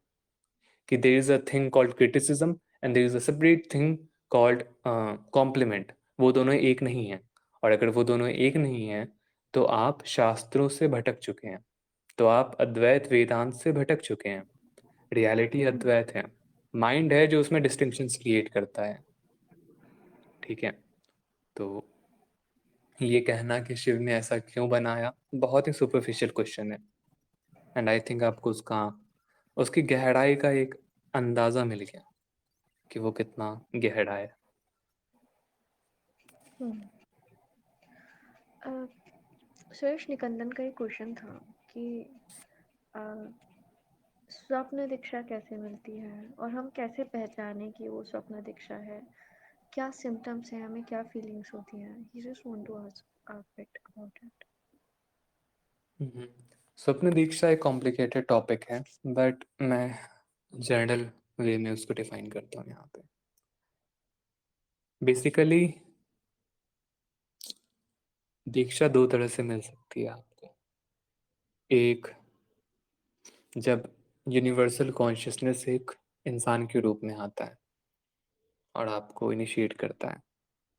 कि there is a thing called criticism and there is a separate thing called compliment. वो दोनों एक नहीं है। और अगर वो दोनों एक नहीं है तो आप शास्त्रों से भटक चुके हैं। तो आप अद्वैत वेदांत से भटक चुके हैं। रियलिटी अद्वैत है। माइंड है जो उसमें डिस्टिंक्शंस क्रिएट करता है। ठीक है? तो ये कहना कि शिव ने ऐसा क्यों बनाया, बहुत ही सुपरफिशियल क्वेश्चन है। एंड आई थिंक आपको उसकी गहराई का एक अंदाजा मिल गया कि वो कितना गहरा है। सुरेश निकंदन का एक क्वेश्चन था कि अ, स्वप्न दीक्षा कैसे मिलती है और हम कैसे पहचाने कि वो स्वप्न दीक्षा है, क्या सिम्टम्स हैं, हमें क्या फीलिंग्स होती हैं। He just want to ask a bit about it. Hmm. स्वप्न दीक्षा एक कॉम्प्लिकेटेड टॉपिक है, बट मैं जनरल वे में उसको डिफाइन करता हूँ यहाँ पे। बेसिकली दीक्षा दो तरह से मिल सकती है आपको। एक, जब यूनिवर्सल कॉन्शियसनेस एक इंसान के रूप में आता है और आपको इनिशिएट करता है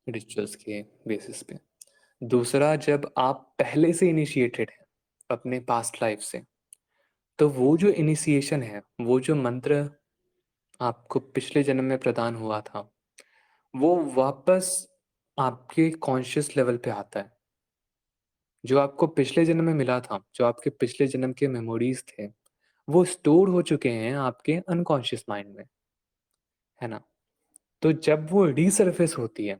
रिचुअल्स के बेसिस पे। दूसरा, जब आप पहले से इनिशिएटेड हैं अपने पास्ट लाइफ से, तो वो जो इनिशिएशन है, वो जो मंत्र आपको पिछले जन्म में प्रदान हुआ था, वो वापस आपके कॉन्शियस लेवल पे आता है। जो आपको पिछले जन्म में मिला था, जो आपके पिछले जन्म के मेमोरीज़ थे, वो स्टोर हो चुके हैं आपके अनकॉन्शियस माइंड में, है ना? तो जब वो रीसर्फेस होती है,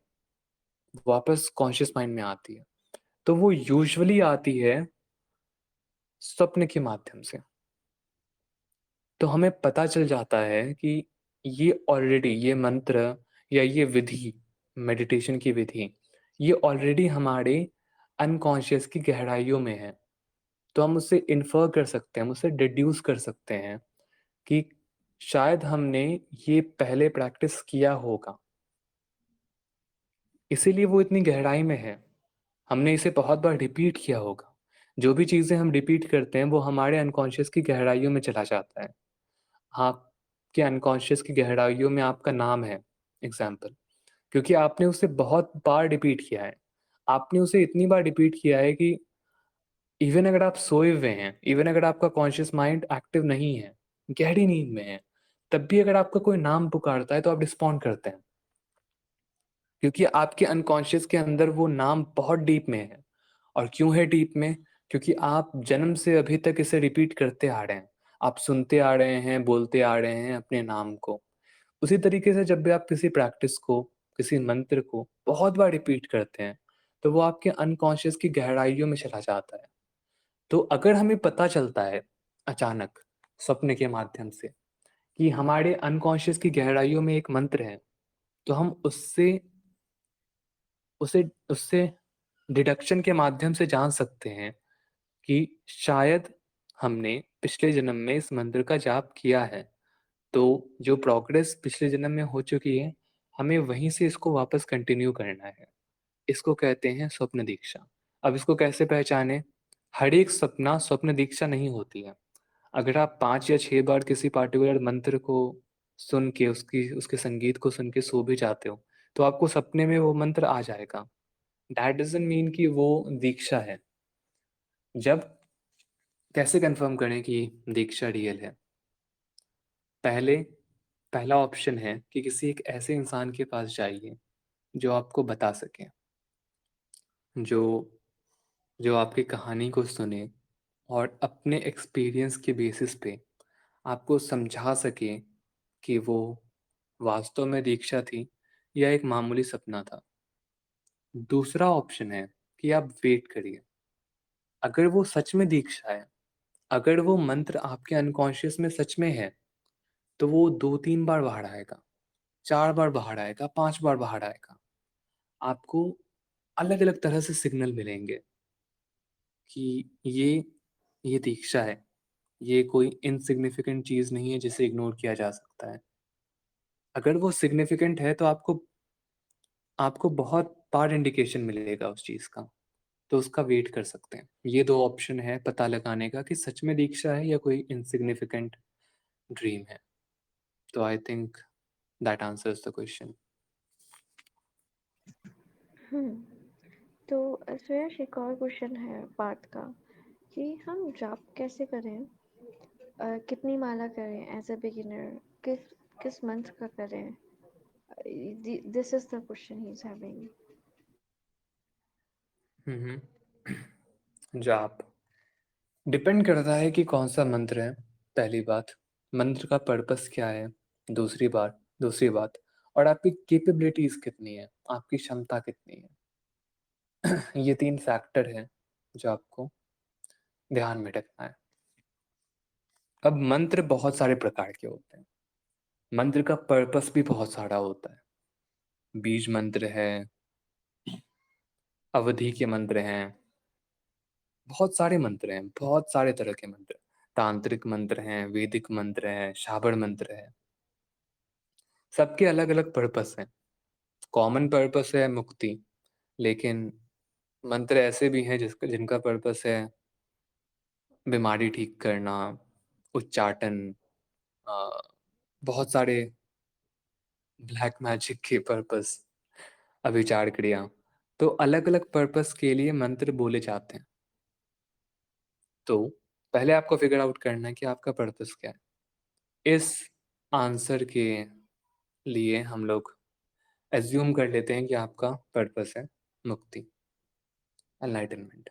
वापस कॉन्शियस माइंड में आती है, तो वो यूजुअली आती है स्वप्न के माध्यम से। तो हमें पता चल जाता है कि ये मंत्र या ये विधि, मेडिटेशन की विधि, ये ऑलरेडी हमारे अनकॉन्शियस की गहराइयों में है। तो हम उससे इन्फर कर सकते हैं, हम उससे डिड्यूस कर सकते हैं कि शायद हमने ये पहले प्रैक्टिस किया होगा, इसीलिए वो इतनी गहराई में है। हमने इसे बहुत बार रिपीट किया होगा। जो भी चीज़ें हम रिपीट करते हैं, वो हमारे अनकॉन्शियस की गहराइयों में चला जाता है। आपके अनकॉन्शियस की गहराइयों में आपका नाम है, एग्ज़ाम्पल, क्योंकि आपने उसे बहुत बार रिपीट किया है। आपने उसे इतनी बार रिपीट किया है कि इवन अगर आप सोए हुए हैं, इवन अगर आपका कॉन्शियस माइंड एक्टिव नहीं है, गहरी नींद में है, तब भी अगर आपका कोई नाम पुकारता है तो आप रिस्पॉन्ड करते हैं। क्योंकि आपके अनकॉन्शियस के अंदर वो नाम बहुत डीप में है। और क्यों है डीप में? क्योंकि आप जन्म से अभी तक इसे रिपीट करते आ रहे हैं। आप सुनते आ रहे हैं, बोलते आ रहे हैं अपने नाम को। उसी तरीके से जब भी आप किसी प्रैक्टिस को, किसी मंत्र को बहुत बार रिपीट करते हैं, तो वो आपके अनकॉन्शियस की गहराइयों में चला जाता है। तो अगर हमें पता चलता है अचानक स्वप्न के माध्यम से कि हमारे अनकॉन्शियस की गहराइयों में एक मंत्र है, तो हम उसे उससे डिडक्शन के माध्यम से जान सकते हैं कि शायद हमने पिछले जन्म में इस मंत्र का जाप किया है। तो जो प्रोग्रेस पिछले जन्म में हो चुकी है, हमें वहीं से इसको वापस कंटिन्यू करना है। इसको कहते हैं स्वप्न दीक्षा। अब इसको कैसे पहचानें? हर एक सपना स्वप्न दीक्षा नहीं होती है। अगर आप 5 या 6 बार किसी पार्टिकुलर मंत्र को सुन के, उसकी उसके संगीत को सुन के सो भी जाते हो, तो आपको सपने में वो मंत्र आ जाएगा। दैट डज़न्ट मीन कि वो दीक्षा है। जब कैसे कन्फर्म करें कि दीक्षा रियल है? पहले पहला ऑप्शन है कि किसी एक ऐसे इंसान के पास जाइए, जो आपको बता सके, जो जो आपकी कहानी को सुने और अपने एक्सपीरियंस के बेसिस पे आपको समझा सके कि वो वास्तव में दीक्षा थी या एक मामूली सपना था। दूसरा ऑप्शन है कि आप वेट करिए। अगर वो सच में दीक्षा है, अगर वो मंत्र आपके अनकॉन्शियस में सच में है, तो वो 2-3 बार बाहर आएगा, 4 बार बाहर आएगा, 5 बार बाहर आएगा। आपको अलग-अलग तरह से सिग्नल मिलेंगे कि ये दीक्षा है। ये कोई इनसिग्निफिकेंट चीज़ नहीं है जिसे इग्नोर किया जा सकता है। अगर वो सिग्निफिकेंट है तो आपको बहुत बार इंडिकेशन मिलेगा उस चीज़ का, तो उसका वेट कर सकते हैं। ये 2 ऑप्शन है पता लगाने का कि सच में दीक्षा है या कोई इनसिग्निफिकेंट ड्रीम है। तो I think that answers the question. तो श्रेयस, एक और क्वेश्चन है पार्थ का कि हम जाप कैसे करें, कितनी माला करें एज अ बिगिनर, किस किस मंत्र का करें? This is the question he is having. जाप डिपेंड करता है कि कौन-सा मंत्र है, पहली बात। मंत्र का पर्पस क्या है, दूसरी बात, और आपकी कैपेबिलिटीज़ कितनी है, आपकी क्षमता कितनी है। ये 3 फैक्टर हैं, जो आपको ध्यान में रखना है। अब मंत्र बहुत सारे प्रकार के होते हैं। मंत्र का पर्पस भी बहुत सारा होता है। बीज मंत्र है, अवधि के मंत्र हैं, बहुत सारे मंत्र हैं, बहुत सारे तरह के मंत्र। तांत्रिक मंत्र हैं, वैदिक मंत्र हैं, शाबर मंत्र है। सबके अलग-अलग पर्पस हैं। कॉमन पर्पस है मुक्ति, लेकिन मंत्र ऐसे भी हैं जिनका पर्पस है बीमारी ठीक करना, उच्चाटन, अ, बहुत सारे ब्लैक मैजिक के पर्पस, अभिचार क्रिया। तो अलग-अलग पर्पस के लिए मंत्र बोले जाते हैं। तो पहले आपको फिगर आउट करना है कि आपका पर्पस क्या है। इस आंसर के लिए हम लोग एज़्यूम कर लेते हैं कि आपका पर्पस है मुक्ति, एनलाइटनमेंट,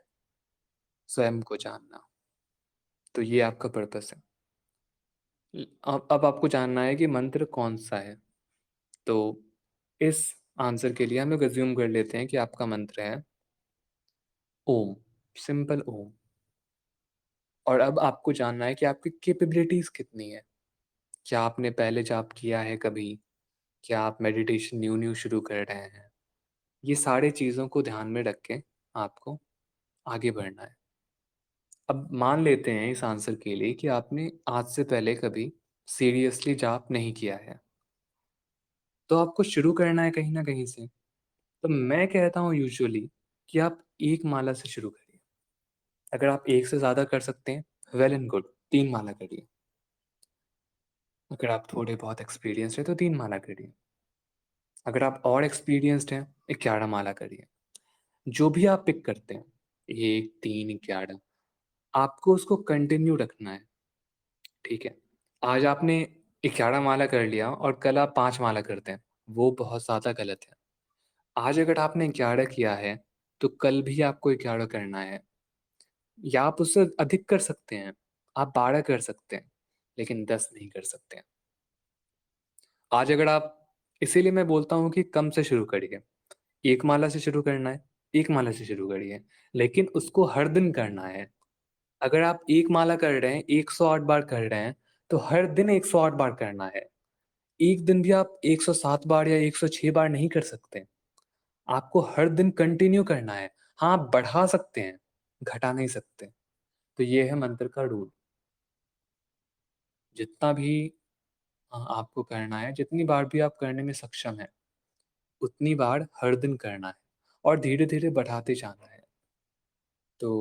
स्वयं को जानना। तो ये आपका पर्पस है। अब आपको जानना है कि मंत्र कौन-सा है। तो इस आंसर के लिए हम लोग एज़्यूम कर लेते हैं कि आपका मंत्र है ओम, सिंपल ओम। और अब आपको जानना है कि आपकी कैपेबिलिटीज़ कितनी है। क्या आपने पहले जाप किया है कभी? क्या आप मेडिटेशन न्यू-न्यू शुरू कर रहे हैं? ये सारी चीज़ों को ध्यान में रख के आपको आगे बढ़ना है। अब मान लेते हैं इस आंसर के लिए कि आपने आज से पहले कभी सीरियसली जाप नहीं किया है। तो आपको शुरू करना है कहीं न कहीं से। तो मैं कहता हूँ यूजुअली कि आप 1 माला से शुरू करिए। अगर आप 1 से ज़्यादा कर सकते हैं, वेल एंड गुड, 3 माला करिए। अगर आप थोड़े बहुत एक्सपीरियंस्ड हैं, तो 3 माला करिए। अगर आप और एक्सपीरियंस्ड हैं, 11 माला करिए। जो भी आप पिक करते हैं, 1, 3, 11, आपको उसको कंटिन्यू रखना है, ठीक है? आज आपने 11 माला कर लिया और कल आप 5 माला करते हैं, वो बहुत ज़्यादा गलत है। आज अगर आपने 11 किया है, तो कल भी आपको 11 करना है या आप उससे अधिक कर सकते हैं। आप 12 कर सकते हैं, लेकिन 10 नहीं कर सकते हैं। आज अगर आप इसीलिए मैं बोलता हूँ कि कम से शुरू करिए। 1 माला से शुरू करना है, 1 माला से शुरू करिए, लेकिन उसको हर दिन करना है। अगर आप 1 माला कर रहे हैं, 108 बार कर रहे हैं, तो हर दिन 108 बार करना है। एक दिन भी आप 107 बार या 106 बार नहीं कर सकते। आपको हर दिन कंटिन्यू करना है। हाँ, आप बढ़ा सकते हैं, घटा नहीं सकते। तो ये है मंत्र का रूल। जितना भी आपको करना है, जितनी बार भी आप करने में सक्षम हैं, उतनी बार हर दिन करना है और धीरे-धीरे बढ़ाते जाना है। तो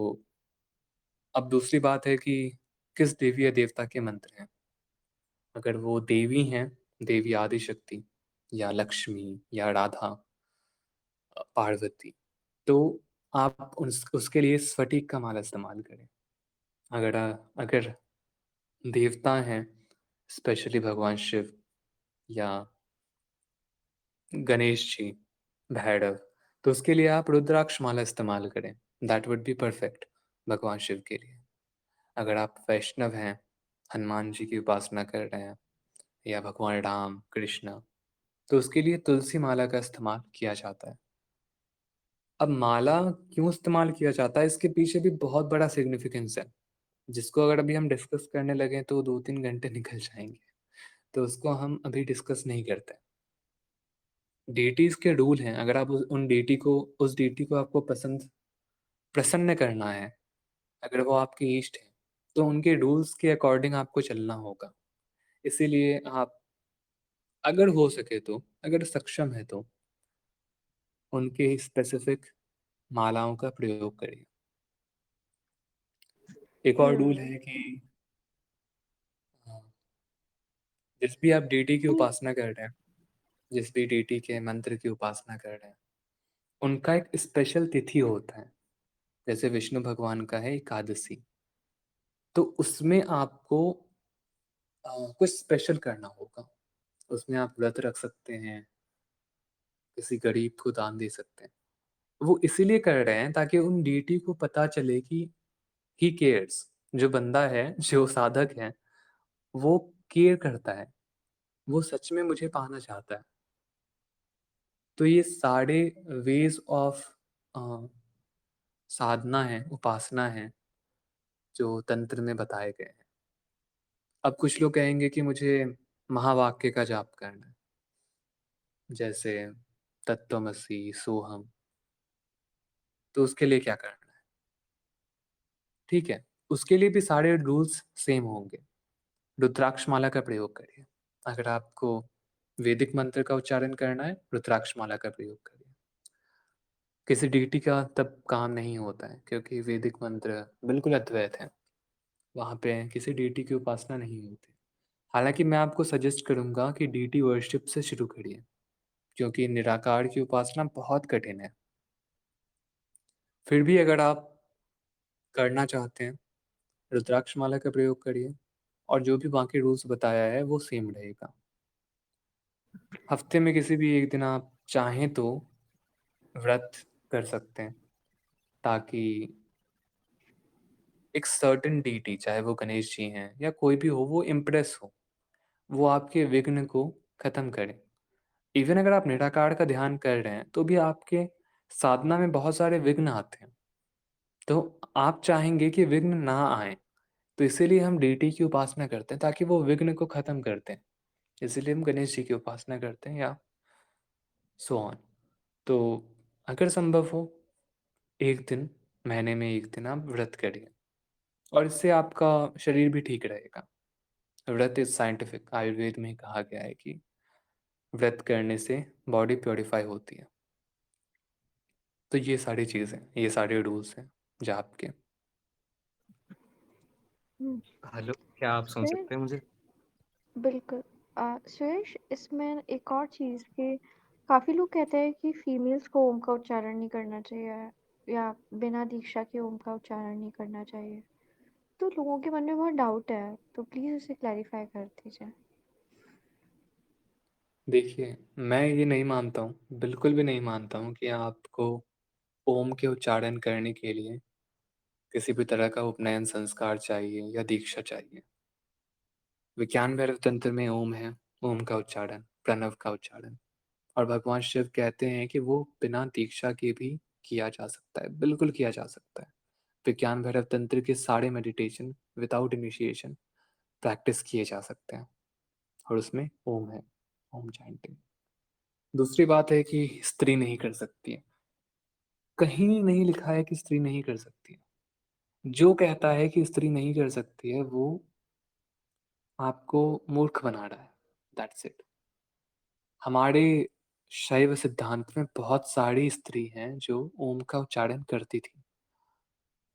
अब दूसरी बात है कि किस देवी या देवता के मंत्र हैं। अगर वो देवी हैं, देवी आदिशक्ति या लक्ष्मी या राधा, पार्वती, तो आप उसके लिए स्फटिक का माला इस्तेमाल करें। अगर देवता हैं, स्पेशली भगवान शिव या गणेश जी, भैरव, तो उसके लिए आप रुद्राक्ष माला इस्तेमाल करें। दैट वुड बी परफेक्ट भगवान शिव के लिए। अगर आप वैष्णव हैं, हनुमान जी की उपासना कर रहे हैं या भगवान राम, कृष्ण, तो उसके लिए तुलसी माला का इस्तेमाल किया जाता है। अब माला क्यों इस्तेमाल किया जाता है, इसके पीछे भी बहुत बड़ा सिग्निफिकेंस है, जिसको अगर अभी हम डिस्कस करने लगें तो 2-3 घंटे निकल जाएँगे, तो उसको हम अभी डिस्कस नहीं करते। डेटीज़ के रूल हैं, अगर आप उस डेटी को आपको प्रसन्न करना है, अगर वो आपके इष्ट हैं, तो उनके रूल्स के अकॉर्डिंग आपको चलना होगा। इसीलिए आप अगर हो सके तो, अगर सक्षम है तो, उनके स्पेसिफिक मालाओं का प्रयोग करिए। एक और रूल है कि अ, जिस भी आप डेटी की उपासना कर रहे हैं, जिस भी डेटी के मंत्र की उपासना कर रहे हैं, उनका एक स्पेशल तिथि होता है। जैसे विष्णु भगवान का है एकादशी, तो उसमें आपको कुछ स्पेशल करना होगा। उसमें आप व्रत रख सकते हैं, किसी गरीब को दान दे सकते हैं। वो इसीलिए कर रहे हैं ताकि उन डीटी को पता चले कि ही केयर्स, जो बंदा है, जो साधक है, वो केयर करता है, वो सच में मुझे पाना चाहता है। तो ये सारे वेज़ ऑफ अ, साधना है, उपासना है, जो तंत्र में बताए गए हैं। अब कुछ लोग कहेंगे कि मुझे महावाक्य का जाप करना है, जैसे तत्त्वमसि, सोहम, तो उसके लिए क्या करना है? ठीक है, उसके लिए भी सारे रूल्स सेम होंगे। रुद्राक्ष माला का प्रयोग करिए। अगर आपको वैदिक मंत्र का उच्चारण करना है, रुद्राक्ष माला का प्रयोग करिए। किसी डीटी का तब काम नहीं होता है क्योंकि वैदिक मंत्र बिल्कुल अद्वैत है। वहाँ पे किसी डीटी की उपासना नहीं होती। हालाँकि मैं आपको सजेस्ट करूँगा कि डीटी वर्शिप से शुरू करिए, क्योंकि निराकार की उपासना बहुत कठिन है। फिर भी अगर आप करना चाहते हैं, रुद्राक्ष माला का प्रयोग करिए और जो भी बाकी रूल्स बताया है वो सेम रहेगा। हफ्ते में किसी भी एक दिन आप चाहें तो व्रत कर सकते हैं, ताकि एक सर्टेन डीटी, चाहे वो गणेश जी हैं या कोई भी हो, वो इम्प्रेस हो, वो आपके विघ्न को खत्म करे। इवन अगर आप निराकार का ध्यान कर रहे हैं तो भी आपके साधना में बहुत सारे विघ्न आते हैं, तो आप चाहेंगे कि विघ्न ना आए, तो इसीलिए हम डीटी की उपासना करते हैं ताकि वो विघ्न को खत्म करते हैं। इसीलिए हम गणेश जी की उपासना करते हैं या सो ऑन। तो अगर संभव हो, एक दिन, महीने में एक दिन आप व्रत करिए और इससे आपका शरीर भी ठीक रहेगा। व्रत इज साइंटिफिक, आयुर्वेद में कहा गया है कि व्रत करने से बॉडी प्योरीफाई होती है। तो ये सारी चीज़ें, ये सारे रूल्स हैं जाप के। हम्म, हेलो, क्या आप सुन सुरेश, सकते हैं मुझे? बिल्कुल। सुरेश, इसमें एक और चीज़ कि काफ़ी लोग कहते हैं कि फीमेल्स को ओम का उच्चारण नहीं करना चाहिए या बिना दीक्षा के ओम का उच्चारण नहीं करना चाहिए। तो लोगों के मन में बहुत डाउट है, तो प्लीज़ इसे क्लैरिफाई कर दीजिए। देखिए, मैं ये नहीं मानता हूँ, बिल्कुल भी नहीं मानता हूँ कि आपको ओम के उच्चारण करने के लिए किसी भी तरह का उपनयन संस्कार चाहिए या दीक्षा चाहिए। विज्ञान भैरव तंत्र में ओम है, ओम का उच्चारण, प्रणव का उच्चारण, और भगवान शिव कहते हैं कि वो बिना दीक्षा के भी किया जा सकता है, बिल्कुल किया जा सकता है। विज्ञान भैरव तंत्र के सारे मेडिटेशन विदाउट इनिशिएशन प्रैक्टिस किए जा सकते हैं, और उसमें ओम है, ओम चैंटिंग। दूसरी बात है कि स्त्री नहीं कर सकती है, कहीं नहीं लिखा है कि स्त्री नहीं कर सकती है। जो कहता है कि स्त्री नहीं कर सकती है वो आपको मूर्ख बना रहा है, दैट्स इट। हमारे शैव सिद्धांत में बहुत सारी स्त्री हैं जो ओम का उच्चारण करती थी,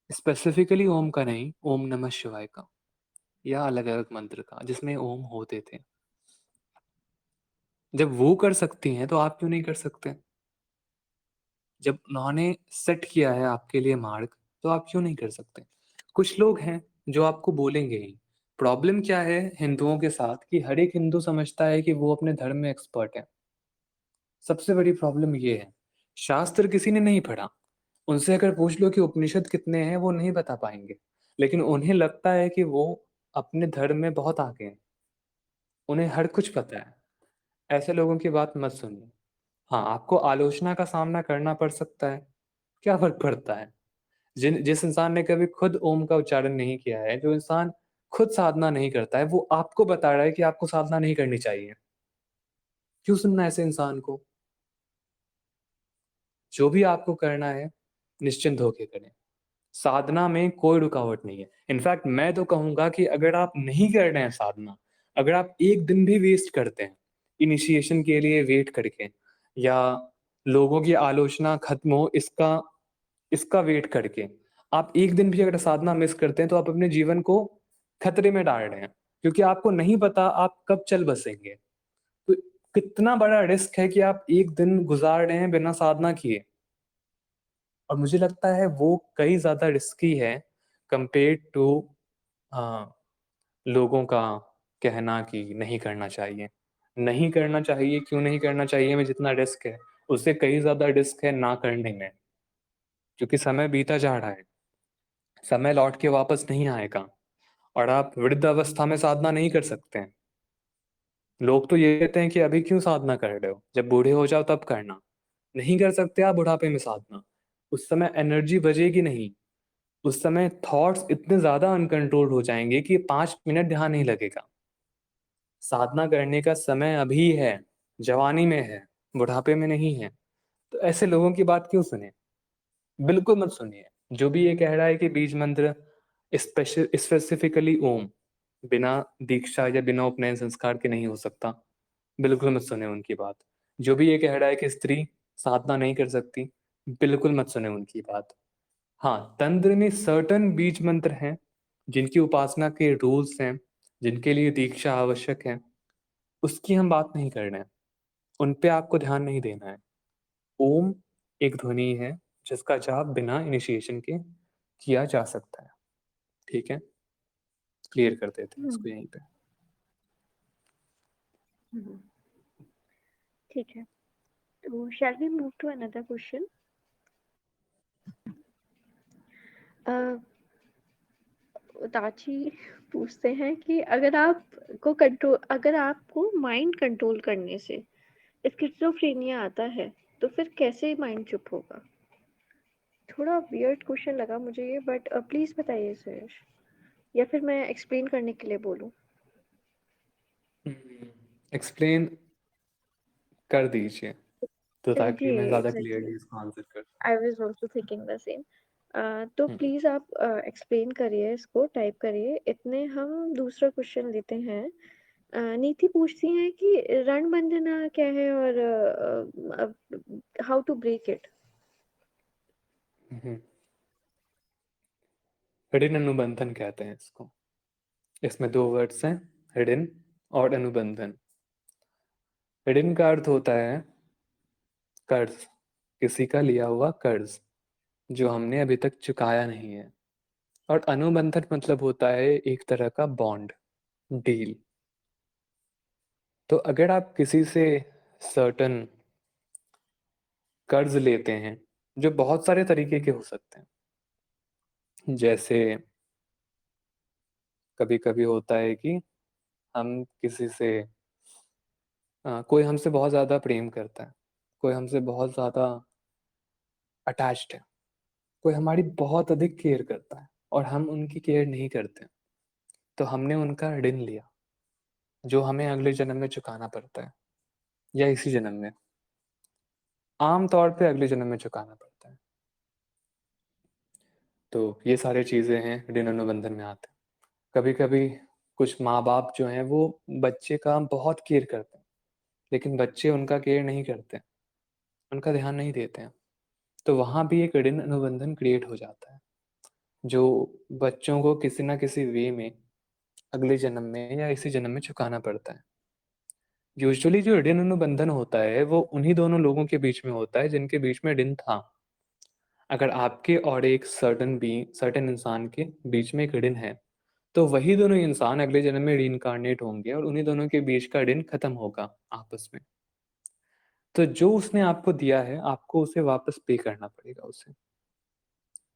स्पेसिफिकली ओम का नहीं, ओम नमः शिवाय का या अलग अलग मंत्र का जिसमें ओम होते थे। जब वो कर सकती हैं तो आप क्यों नहीं कर सकते? जब उन्होंने सेट किया है आपके लिए मार्ग, तो आप क्यों नहीं कर सकते? कुछ लोग हैं जो आपको बोलेंगे ही। प्रॉब्लम क्या है हिंदुओं के साथ कि हर एक हिंदू समझता है कि वो अपने धर्म में एक्सपर्ट है। सबसे बड़ी प्रॉब्लम ये है, शास्त्र किसी ने नहीं पढ़ा। उनसे अगर पूछ लो कि उपनिषद कितने हैं, वो नहीं बता पाएंगे। लेकिन उन्हें लगता है कि वो अपने धर्म में बहुत आगे हैं, उन्हें हर कुछ पता है। ऐसे लोगों की बात मत सुनिए। हाँ, आपको आलोचना का सामना करना पड़ सकता है, क्या फ़र्क पड़ता है? जिस इंसान ने कभी खुद ओम का उच्चारण नहीं किया है, जो इंसान खुद साधना नहीं करता है, वो आपको बता रहा है कि आपको साधना नहीं करनी चाहिए। क्यों सुनना है ऐसे इंसान को? जो भी आपको करना है, निश्चिंत होके करें। साधना में कोई रुकावट नहीं है। इनफैक्ट मैं तो कहूँगा कि अगर आप नहीं कर रहे हैं साधना, अगर आप एक दिन भी वेस्ट करते हैं, इनिशिएशन के लिए वेट करके या लोगों की आलोचना खत्म हो इसका इसका वेट करके, आप एक दिन भी अगर साधना मिस करते हैं तो आप अपने जीवन को खतरे में डाल रहे हैं, क्योंकि आपको नहीं पता आप कब चल बसेंगे। तो कितना बड़ा रिस्क है कि आप एक दिन गुजार रहे हैं बिना साधना किए। और मुझे लगता है वो कई ज़्यादा रिस्की है कंपेयर्ड टू लोगों का कहना कि नहीं करना चाहिए। नहीं करना चाहिए, क्यों नहीं करना चाहिए में जितना रिस्क है, उससे कई ज़्यादा रिस्क है ना करने में। क्योंकि समय बीता जा रहा है, समय लौट के वापस नहीं आएगा और आप वृद्धावस्था में साधना नहीं कर सकते हैं। लोग तो ये कहते हैं कि अभी क्यों साधना कर रहे हो? जब बूढ़े हो जाओ तब करना। नहीं कर सकते आप बुढ़ापे में साधना। उस समय एनर्जी बचेगी नहीं। उस समय थॉट्स इतने ज़्यादा अनकंट्रोल्ड हो जाएँगे कि 5 मिनट ध्यान नहीं लगेगा। साधना करने का समय अभी है, जवानी में है, बुढ़ापे में नहीं है। तो ऐसे लोगों की बात क्यों सुनें? बिल्कुल मत सुनिए। जो भी ये कह रहा है कि बीज मंत्र स्पेसिफिकली ओम, बिना दीक्षा या बिना उपनयन संस्कार के नहीं हो सकता, बिल्कुल मत सुने उनकी बात। जो भी ये कह रहा है कि स्त्री साधना नहीं कर सकती, बिल्कुल मत सुने उनकी बात। हाँ, तंत्र में सर्टेन बीज मंत्र हैं, जिनकी उपासना के रूल्स हैं, जिनके लिए दीक्षा आवश्यक है, उसकी हम बात नहीं कर रहे हैं। उन पे आपको ध्यान नहीं देना है। ओम एक ध्वनि है जिसका जाप बिना इनिशिएशन के किया जा सकता है। ठीक है, क्लियर कर देते हैं इसको यहीं पे। ठीक है, तो shall we move to another question. ताची पूछते हैं कि अगर आपको माइंड कंट्रोल करने से स्किज़ोफ्रेनिया आता है तो फिर कैसे माइंड चुप होगा? थोड़ा वियर्ड क्वेश्चन लगा मुझे ये, बट प्लीज बताइए सुयश, या फिर मैं एक्सप्लेन करने के लिए बोलूं? एक्सप्लेन कर दीजिए तो जी ताकि मैं ज़्यादा एग्जैक्टली, क्लियरली इसको आंसर कर I was also thinking the same. तो सकूं। प्लीज आप एक्सप्लेन करिए, इसको टाइप करिए, इतने हम दूसरा क्वेश्चन लेते हैं। नीति पूछती हैं कि रणबंधना क्या है और how to break it. Hidden अनुबंधन कहते हैं इसको। इसमें दो वर्ड्स हैं, हिडन और अनुबंधन। हिडन का अर्थ होता है कर्ज, किसी का लिया हुआ कर्ज जो हमने अभी तक चुकाया नहीं है। और अनुबंधन मतलब होता है एक तरह का बॉन्ड, डील। तो अगर आप किसी से सर्टन कर्ज लेते हैं, जो बहुत सारे तरीके के हो सकते हैं, जैसे कभी कभी होता है कि हम किसी से कोई हमसे बहुत ज़्यादा प्रेम करता है, कोई हमसे बहुत ज़्यादा अटैच्ड है, कोई हमारी बहुत अधिक केयर करता है और हम उनकी केयर नहीं करते, तो हमने उनका ऋण लिया जो हमें अगले जन्म में चुकाना पड़ता है, या इसी जन्म में, आम तौर पे अगले जन्म में चुकाना पड़ता है। तो ये सारी चीज़ें हैं ऋण अनुबंधन में आते हैं। कभी कभी कुछ माँ बाप जो हैं वो बच्चे का बहुत केयर करते हैं, लेकिन बच्चे उनका केयर नहीं करते, उनका ध्यान नहीं देते हैं, तो वहाँ भी एक ऋण अनुबंधन क्रिएट हो जाता है जो बच्चों को किसी ना किसी वे में अगले जन्म में या इसी जन्म में चुकाना पड़ता है। यूजुअली जो ऋण अनुबंधन होता है वो उन्हीं दोनों लोगों के बीच में होता है जिनके बीच में ऋण था। अगर आपके और एक सर्टेन इंसान के बीच में एक ऋण है, तो वही दोनों इंसान अगले जन्म में रीइंकार्नेट होंगे और उन्हीं दोनों के बीच का ऋण खत्म होगा आपस में। तो जो उसने आपको दिया है, आपको उसे वापस पे करना पड़ेगा उसे।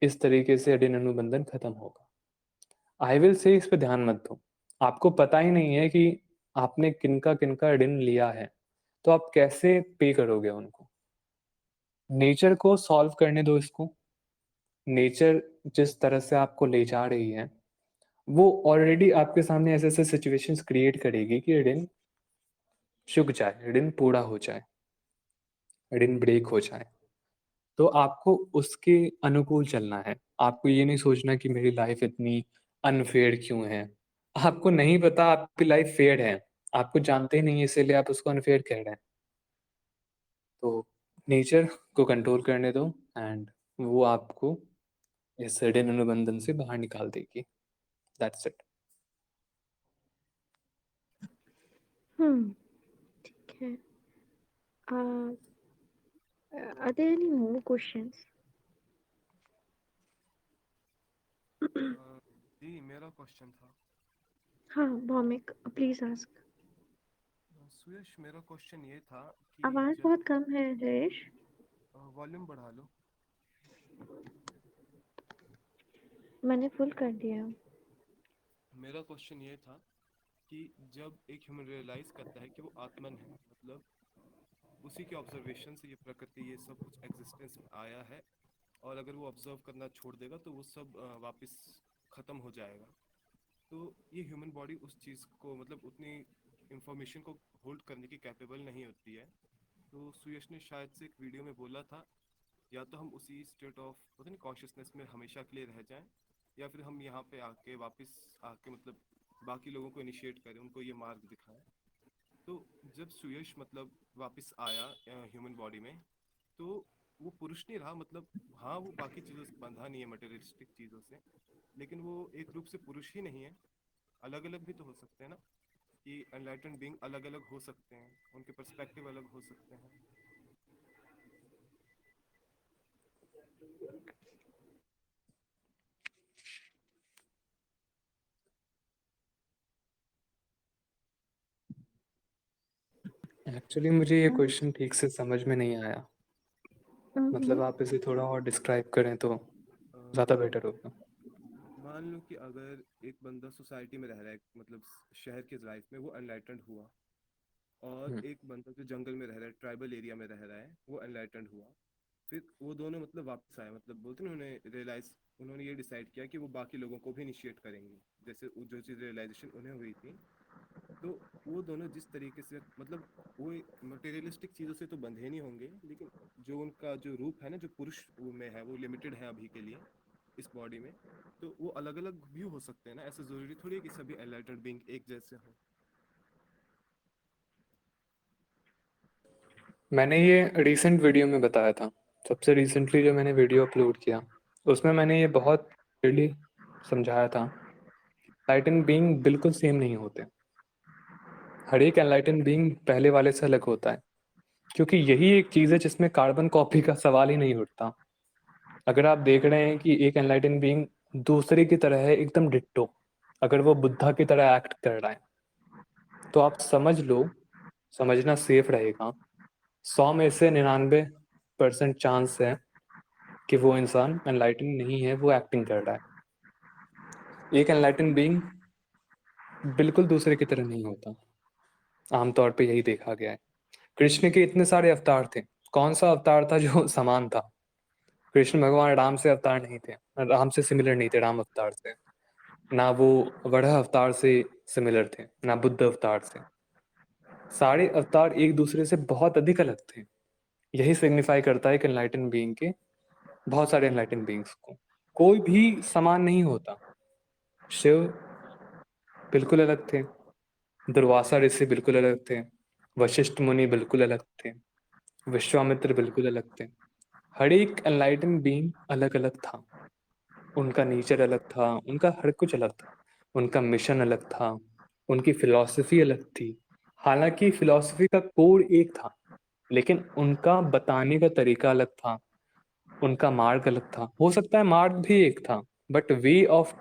इस तरीके से ऋण अनुबंधन खत्म होगा। आई विल से इस पे ध्यान मत दो। आपको पता ही नहीं है कि आपने किनका किनका ऋण लिया है, तो आप कैसे पे करोगे उनको? नेचर को सॉल्व करने दो इसको। नेचर जिस तरह से आपको ले जा रही है, वो ऑलरेडी आपके सामने ऐसे ऐसे सिचुएशंस क्रिएट करेगी कि ऋण चुक जाए, ऋण पूरा हो जाए, ऋण ब्रेक हो जाए। तो आपको उसके अनुकूल चलना है। आपको ये नहीं सोचना कि मेरी लाइफ इतनी अनफेयर क्यों है। आपको नहीं पता आपकी लाइफ फेयर है, आपको जानते ही नहीं है, इसीलिए आप उसको अनफेयर कह रहे हैं। तो नेचर को कंट्रोल करने दो एंड वो आपको इस ऋण अनुबंधन से बाहर निकाल देगी। That's it. ठीक है। Are there any more questions? जी मेरा क्वेश्चन था। हाँ भौमिक, प्लीज आस्क। सुयश, मेरा क्वेश्चन ये था कि आवाज जब बहुत कम है जयेश। वॉल्यूम बढ़ा लो। मैंने फुल कर दिया। मेरा क्वेश्चन ये था कि जब एक ह्यूमन रियलाइज करता है कि वो आत्मन है, मतलब उसी के ऑब्जर्वेशन से ये प्रकृति ये सब कुछ एग्जिस्टेंस में आया है, और अगर वो ऑब्जर्व करना छोड़ देगा तो वो सब वापस ख़त्म हो जाएगा। तो ये ह्यूमन बॉडी उस चीज़ को, मतलब उतनी इंफॉर्मेशन को होल्ड करने की कैपेबल नहीं होती है। तो सुयश ने शायद से एक वीडियो में बोला था, या तो हम उसी स्टेट ऑफ पता नहीं कॉन्शियसनेस में हमेशा के लिए रह जाएं, या फिर हम यहाँ पे आके वापस आके मतलब बाकी लोगों को इनिशिएट करें, उनको ये मार्ग दिखाएं। तो जब सुयश मतलब वापस आया ह्यूमन बॉडी में, तो वो पुरुष नहीं रहा, मतलब हाँ वो बाकी चीज़ों से बंधा नहीं है, मटेरियलिस्टिक चीज़ों से, लेकिन वो एक रूप से पुरुष ही नहीं है। अलग अलग भी तो हो सकते हैं ना, कि एनलाइटन बीइंग अलग अलग हो सकते हैं, उनके पर्सपेक्टिव अलग हो सकते हैं। एक्चुअली मुझे ये क्वेश्चन ठीक से समझ में नहीं आया, मतलब आप इसे थोड़ा और डिस्क्राइब करें तो ज़्यादा बेटर होगा। मान लो कि अगर एक बंदा सोसाइटी में रह रहा है, मतलब शहर के लाइफ में वो एनलाइटेंड हुआ, और हम्म, एक बंदा जो जंगल में रह रहा है, ट्राइबल एरिया में रह रहा है, वो एनलाइटेंड हुआ। फिर वो दोनों मतलब वापस आए, मतलब बोलते हैं उन्होंने रियलाइज, उन्होंने ये डिसाइड किया कि वो बाकी लोगों को भी इनिशिएट करेंगे, जैसे जो चीज़ रियलाइजेशन उन्हें हुई थी। तो वो दोनों जिस तरीके से, मतलब वो मटेरियलिस्टिक चीज़ों से तो बंधे नहीं होंगे, लेकिन जो उनका जो रूप है ना, जो पुरुष में है, वो लिमिटेड है अभी के लिए इस बॉडी में। तो वो अलग अलग व्यू हो सकते हैं ना, ऐसा जरूरी थोड़ी है कि सभी एनलाइटेड बीइंग एक जैसे हो। मैंने ये रिसेंट वीडियो में बताया था, सबसे रिसेंटली जो मैंने वीडियो अपलोड किया उसमें मैंने ये बहुत क्लियरली समझाया था, एनलाइटन बीइंग बिल्कुल सेम नहीं होते। हर एक एनलाइटन बीइंग पहले वाले से अलग होता है, क्योंकि यही एक चीज़ है जिसमें कार्बन कॉपी का सवाल ही नहीं उठता। अगर आप देख रहे हैं कि एक एनलाइटन बीइंग दूसरे की तरह है एकदम डिट्टो, अगर वो बुद्धा की तरह एक्ट कर रहा है तो आप समझ लो, समझना सेफ रहेगा, 100 में से 99% चांस है कि वो इंसान एनलाइटन नहीं है, वो एक्टिंग कर रहा है। एक एनलाइटन बीइंग बिल्कुल दूसरे की तरह नहीं होता, आमतौर पे यही देखा गया है। कृष्ण के इतने सारे अवतार थे, कौन सा अवतार था जो समान था? कृष्ण भगवान राम से अवतार नहीं थे, राम से सिमिलर नहीं थे, राम अवतार से। ना वो वराह अवतार से सिमिलर थे, ना बुद्ध अवतार से। सारे अवतार एक दूसरे से बहुत अधिक अलग थे। यही सिग्निफाई करता है कि एनलाइटन बीइंग के, बहुत सारे एनलाइटन बीइंग्स को कोई भी समान नहीं होता। शिव बिल्कुल अलग थे, दुर्वासा ऋषि बिल्कुल अलग थे, वशिष्ठ मुनि बिल्कुल अलग थे, विश्वामित्र बिल्कुल अलग थे। हर एक एनलाइटन बीइंग अलग अलग था, उनका नेचर अलग था, उनका हर कुछ अलग था, उनका मिशन अलग था, उनकी फिलॉसफी अलग थी। हालांकि फिलॉसफी का कोर एक था, लेकिन उनका बताने का तरीका अलग था, उनका मार्ग अलग था। हो सकता है मार्ग भी एक था, but way of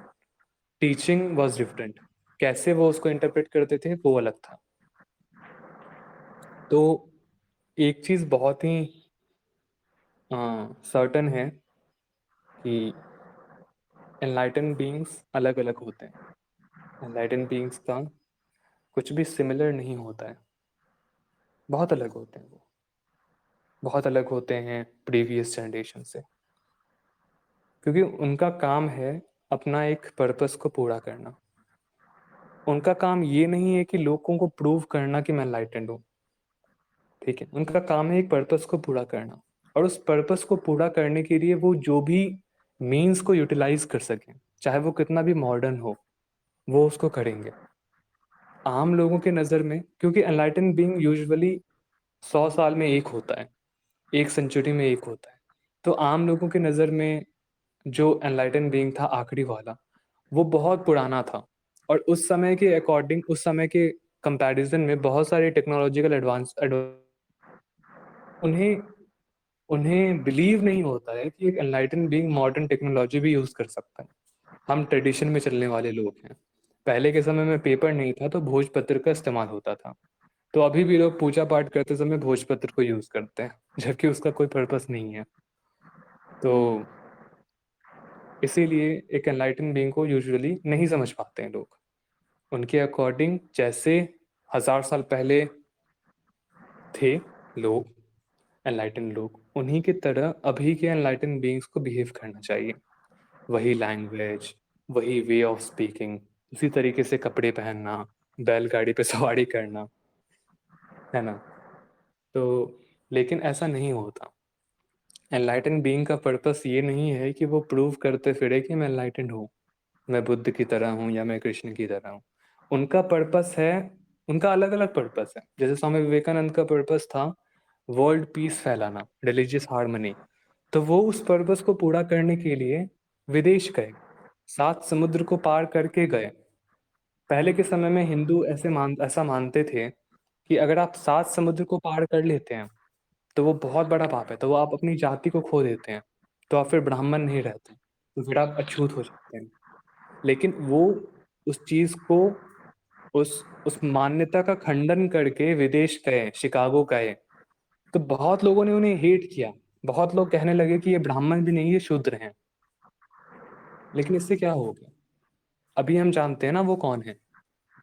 teaching was different. कैसे वो उसको इंटरप्रेट करते थे वो अलग था। तो एक चीज बहुत ही सर्टन है कि एनलाइटन बीइंग्स अलग अलग होते हैं। एनलाइटन बीइंग्स का कुछ भी सिमिलर नहीं होता है, बहुत अलग होते हैं वो, बहुत अलग होते हैं प्रीवियस जनरेशन से, क्योंकि उनका काम है अपना एक पर्पस को पूरा करना। उनका काम ये नहीं है कि लोगों को प्रूव करना कि मैं एनलाइटेंड हूँ, ठीक है? उनका काम है एक पर्पस को पूरा करना, और उस पर्पस को पूरा करने के लिए वो जो भी मीन्स को यूटिलाइज कर सकें, चाहे वो कितना भी मॉडर्न हो, वो उसको करेंगे। आम लोगों के नज़र में, क्योंकि एनलाइटन बीइंग यूजुअली 100 साल में एक होता है, एक सेंचुरी में एक होता है, तो आम लोगों की नज़र में जो एनलाइटन बीइंग था आखिरी वाला, वो बहुत पुराना था, और उस समय के अकॉर्डिंग, उस समय के कंपैरिजन में बहुत सारी टेक्नोलॉजिकल एडवांस उन्हें उन्हें बिलीव नहीं होता है कि एक एनलाइटन बीइंग मॉडर्न टेक्नोलॉजी भी यूज़ कर सकता है। हम ट्रेडिशन में चलने वाले लोग हैं। पहले के समय में पेपर नहीं था तो भोजपत्र का इस्तेमाल होता था, तो अभी भी लोग पूजा पाठ करते समय भोजपत्र को यूज़ करते हैं, जबकि उसका कोई पर्पस नहीं है। तो इसीलिए एक एनलाइटन बीइंग को यूजुअली नहीं समझ पाते हैं लोग। उनके अकॉर्डिंग जैसे 1000 साल पहले थे लोग, एनलाइटन लोग, उन्हीं की तरह अभी के एनलाइटन बीइंग्स को बिहेव करना चाहिए। वही लैंग्वेज, वही वे ऑफ स्पीकिंग, उसी तरीके से कपड़े पहनना, बैलगाड़ी पे सवारी करना, है ना? तो लेकिन ऐसा नहीं होता। एनलाइटन बीइंग का पर्पस ये नहीं है कि वो प्रूव करते फिरे कि मैं एनलाइटेंड हूँ, मैं बुद्ध की तरह हूँ या मैं कृष्ण की तरह हूँ। उनका पर्पस है, उनका अलग अलग पर्पस है। जैसे स्वामी विवेकानंद का पर्पस था वर्ल्ड पीस फैलाना, रिलीजियस हार्मनी, तो वो उस पर्पस को पूरा करने के लिए विदेश गए, 7 समुद्र को पार करके गए। पहले के समय में हिंदू ऐसा मानते थे कि अगर आप 7 समुद्र को पार कर लेते हैं तो वो बहुत बड़ा पाप है, तो वो आप अपनी जाति को खो देते हैं, तो आप फिर ब्राह्मण नहीं रहते, तो फिर आप अछूत हो जाते हैं। लेकिन वो उस चीज को, उस उस मान्यता का खंडन करके विदेश गए, शिकागो गए, तो बहुत लोगों ने उन्हें हेट किया। बहुत लोग कहने लगे कि ये ब्राह्मण भी नहीं, ये शूद्र हैं। लेकिन इससे क्या हो गया? अभी हम जानते हैं ना वो कौन है।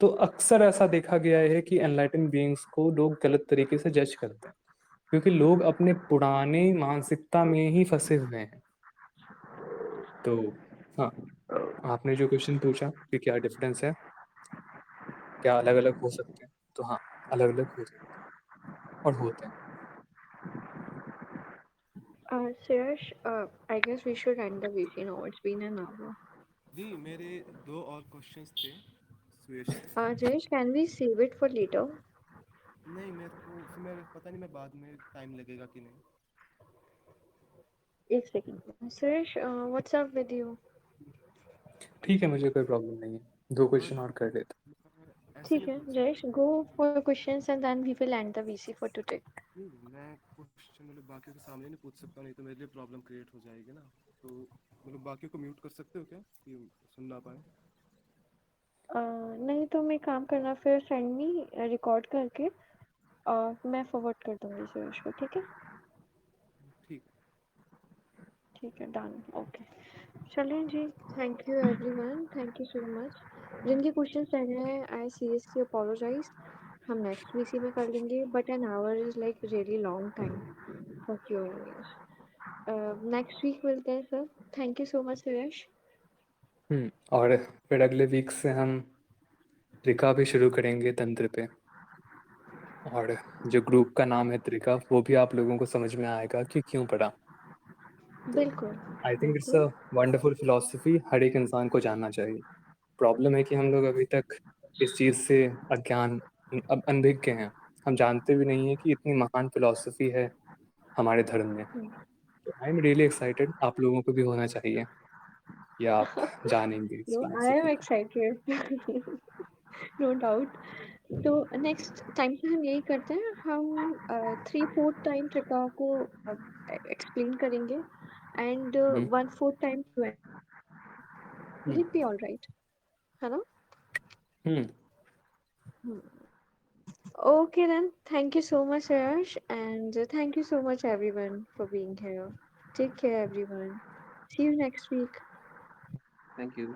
तो अक्सर ऐसा देखा गया है कि एनलाइटन बीइंग्स को लोग गलत तरीके से जज करते हैं, क्योंकि लोग अपने पुराने मानसिकता में ही फंसे हुए हैं। तो हाँ, आपने जो क्वेश्चन पूछा कि क्या डिफरेंस है, क्या अलग अलग हो सकते हैं, तो हाँ, अलग अलग हो सकते हैं और होते हैं। Suyash, I guess we should end the VC now. It's been an hour. नहीं, मेरे 2 और क्वेश्चंस थे सुयश से। Jayesh, can we save it for later? नहीं, मेरे को फिर मैं पता नहीं मैं बाद में टाइम लगेगा कि नहीं। एक second. Suyash, what's up with you? ठीक है, मुझे कोई प्रॉब्लम नहीं है, 2 हाँ, क्वेश्चन और कर लेते मैं ऐसे ठीक में है, पूछ Jayesh, सकता हूँ। go for your questions and then we will end the VC for today. नहीं, मैं क्वेश्चन मतलब बाकियों के सामने नहीं पूछ सकता, नहीं तो मेरे लिए प्रॉब्लम क्रिएट हो जाएगी ना। तो मतलब बाकियों को म्यूट कर सकते हो क्या कि सुन ना पाए? नहीं तो मैं काम करना, फिर सेंड मी रिकॉर्ड करके मैं फॉरवर्ड कर दूंगी सुरेश को, ठीक है? ठीक है। ठीक है, डन, ओके। चलें जी, thank you everyone, thank you so much. जिनके क्वेश्चंस रह गए हैं, आई सीरियसली अपोलोजाइज। हम नेक्स्ट वीसी में कर लेंगे, but an hour is like really long time for Q and As. Next week मिलते हैं sir. Thank you so much Suresh. और फिर अगले वीक से हम त्रिका भी शुरू करेंगे, तंत्र पे। और जो ग्रुप का नाम है त्रिका, वो भी आप लोगों को समझ में आएगा कि क्यों पढ़ा। तो बिल्कुल आई थिंक इट्स अ बिल्कुल। वंडरफुल फिलॉसफी, हर एक इंसान को जानना चाहिए। प्रॉब्लम है कि हम लोग अभी तक इस चीज़ से अज्ञान, अब अनभिज्ञ हैं। हम जानते भी नहीं है कि इतनी महान फिलॉसफी है हमारे धर्म में। तो आई एम रियली एक्साइटेड, आप लोगों को भी होना चाहिए, या आप जानेंगे इस नो, आई एम फिलॉसफी को। एक्साइटेड। No doubt. तो नेक्स्ट टाइम पे हम यही करते हैं, हम 3/4 टाइम ट्रिका को एक्सप्लेन करेंगे and hmm 1/4 time hmm will be all right, है ना? हम्म Okay then, thank you so much Yash, and thank you so much everyone for being here. Take care everyone. See you next week. Thank you.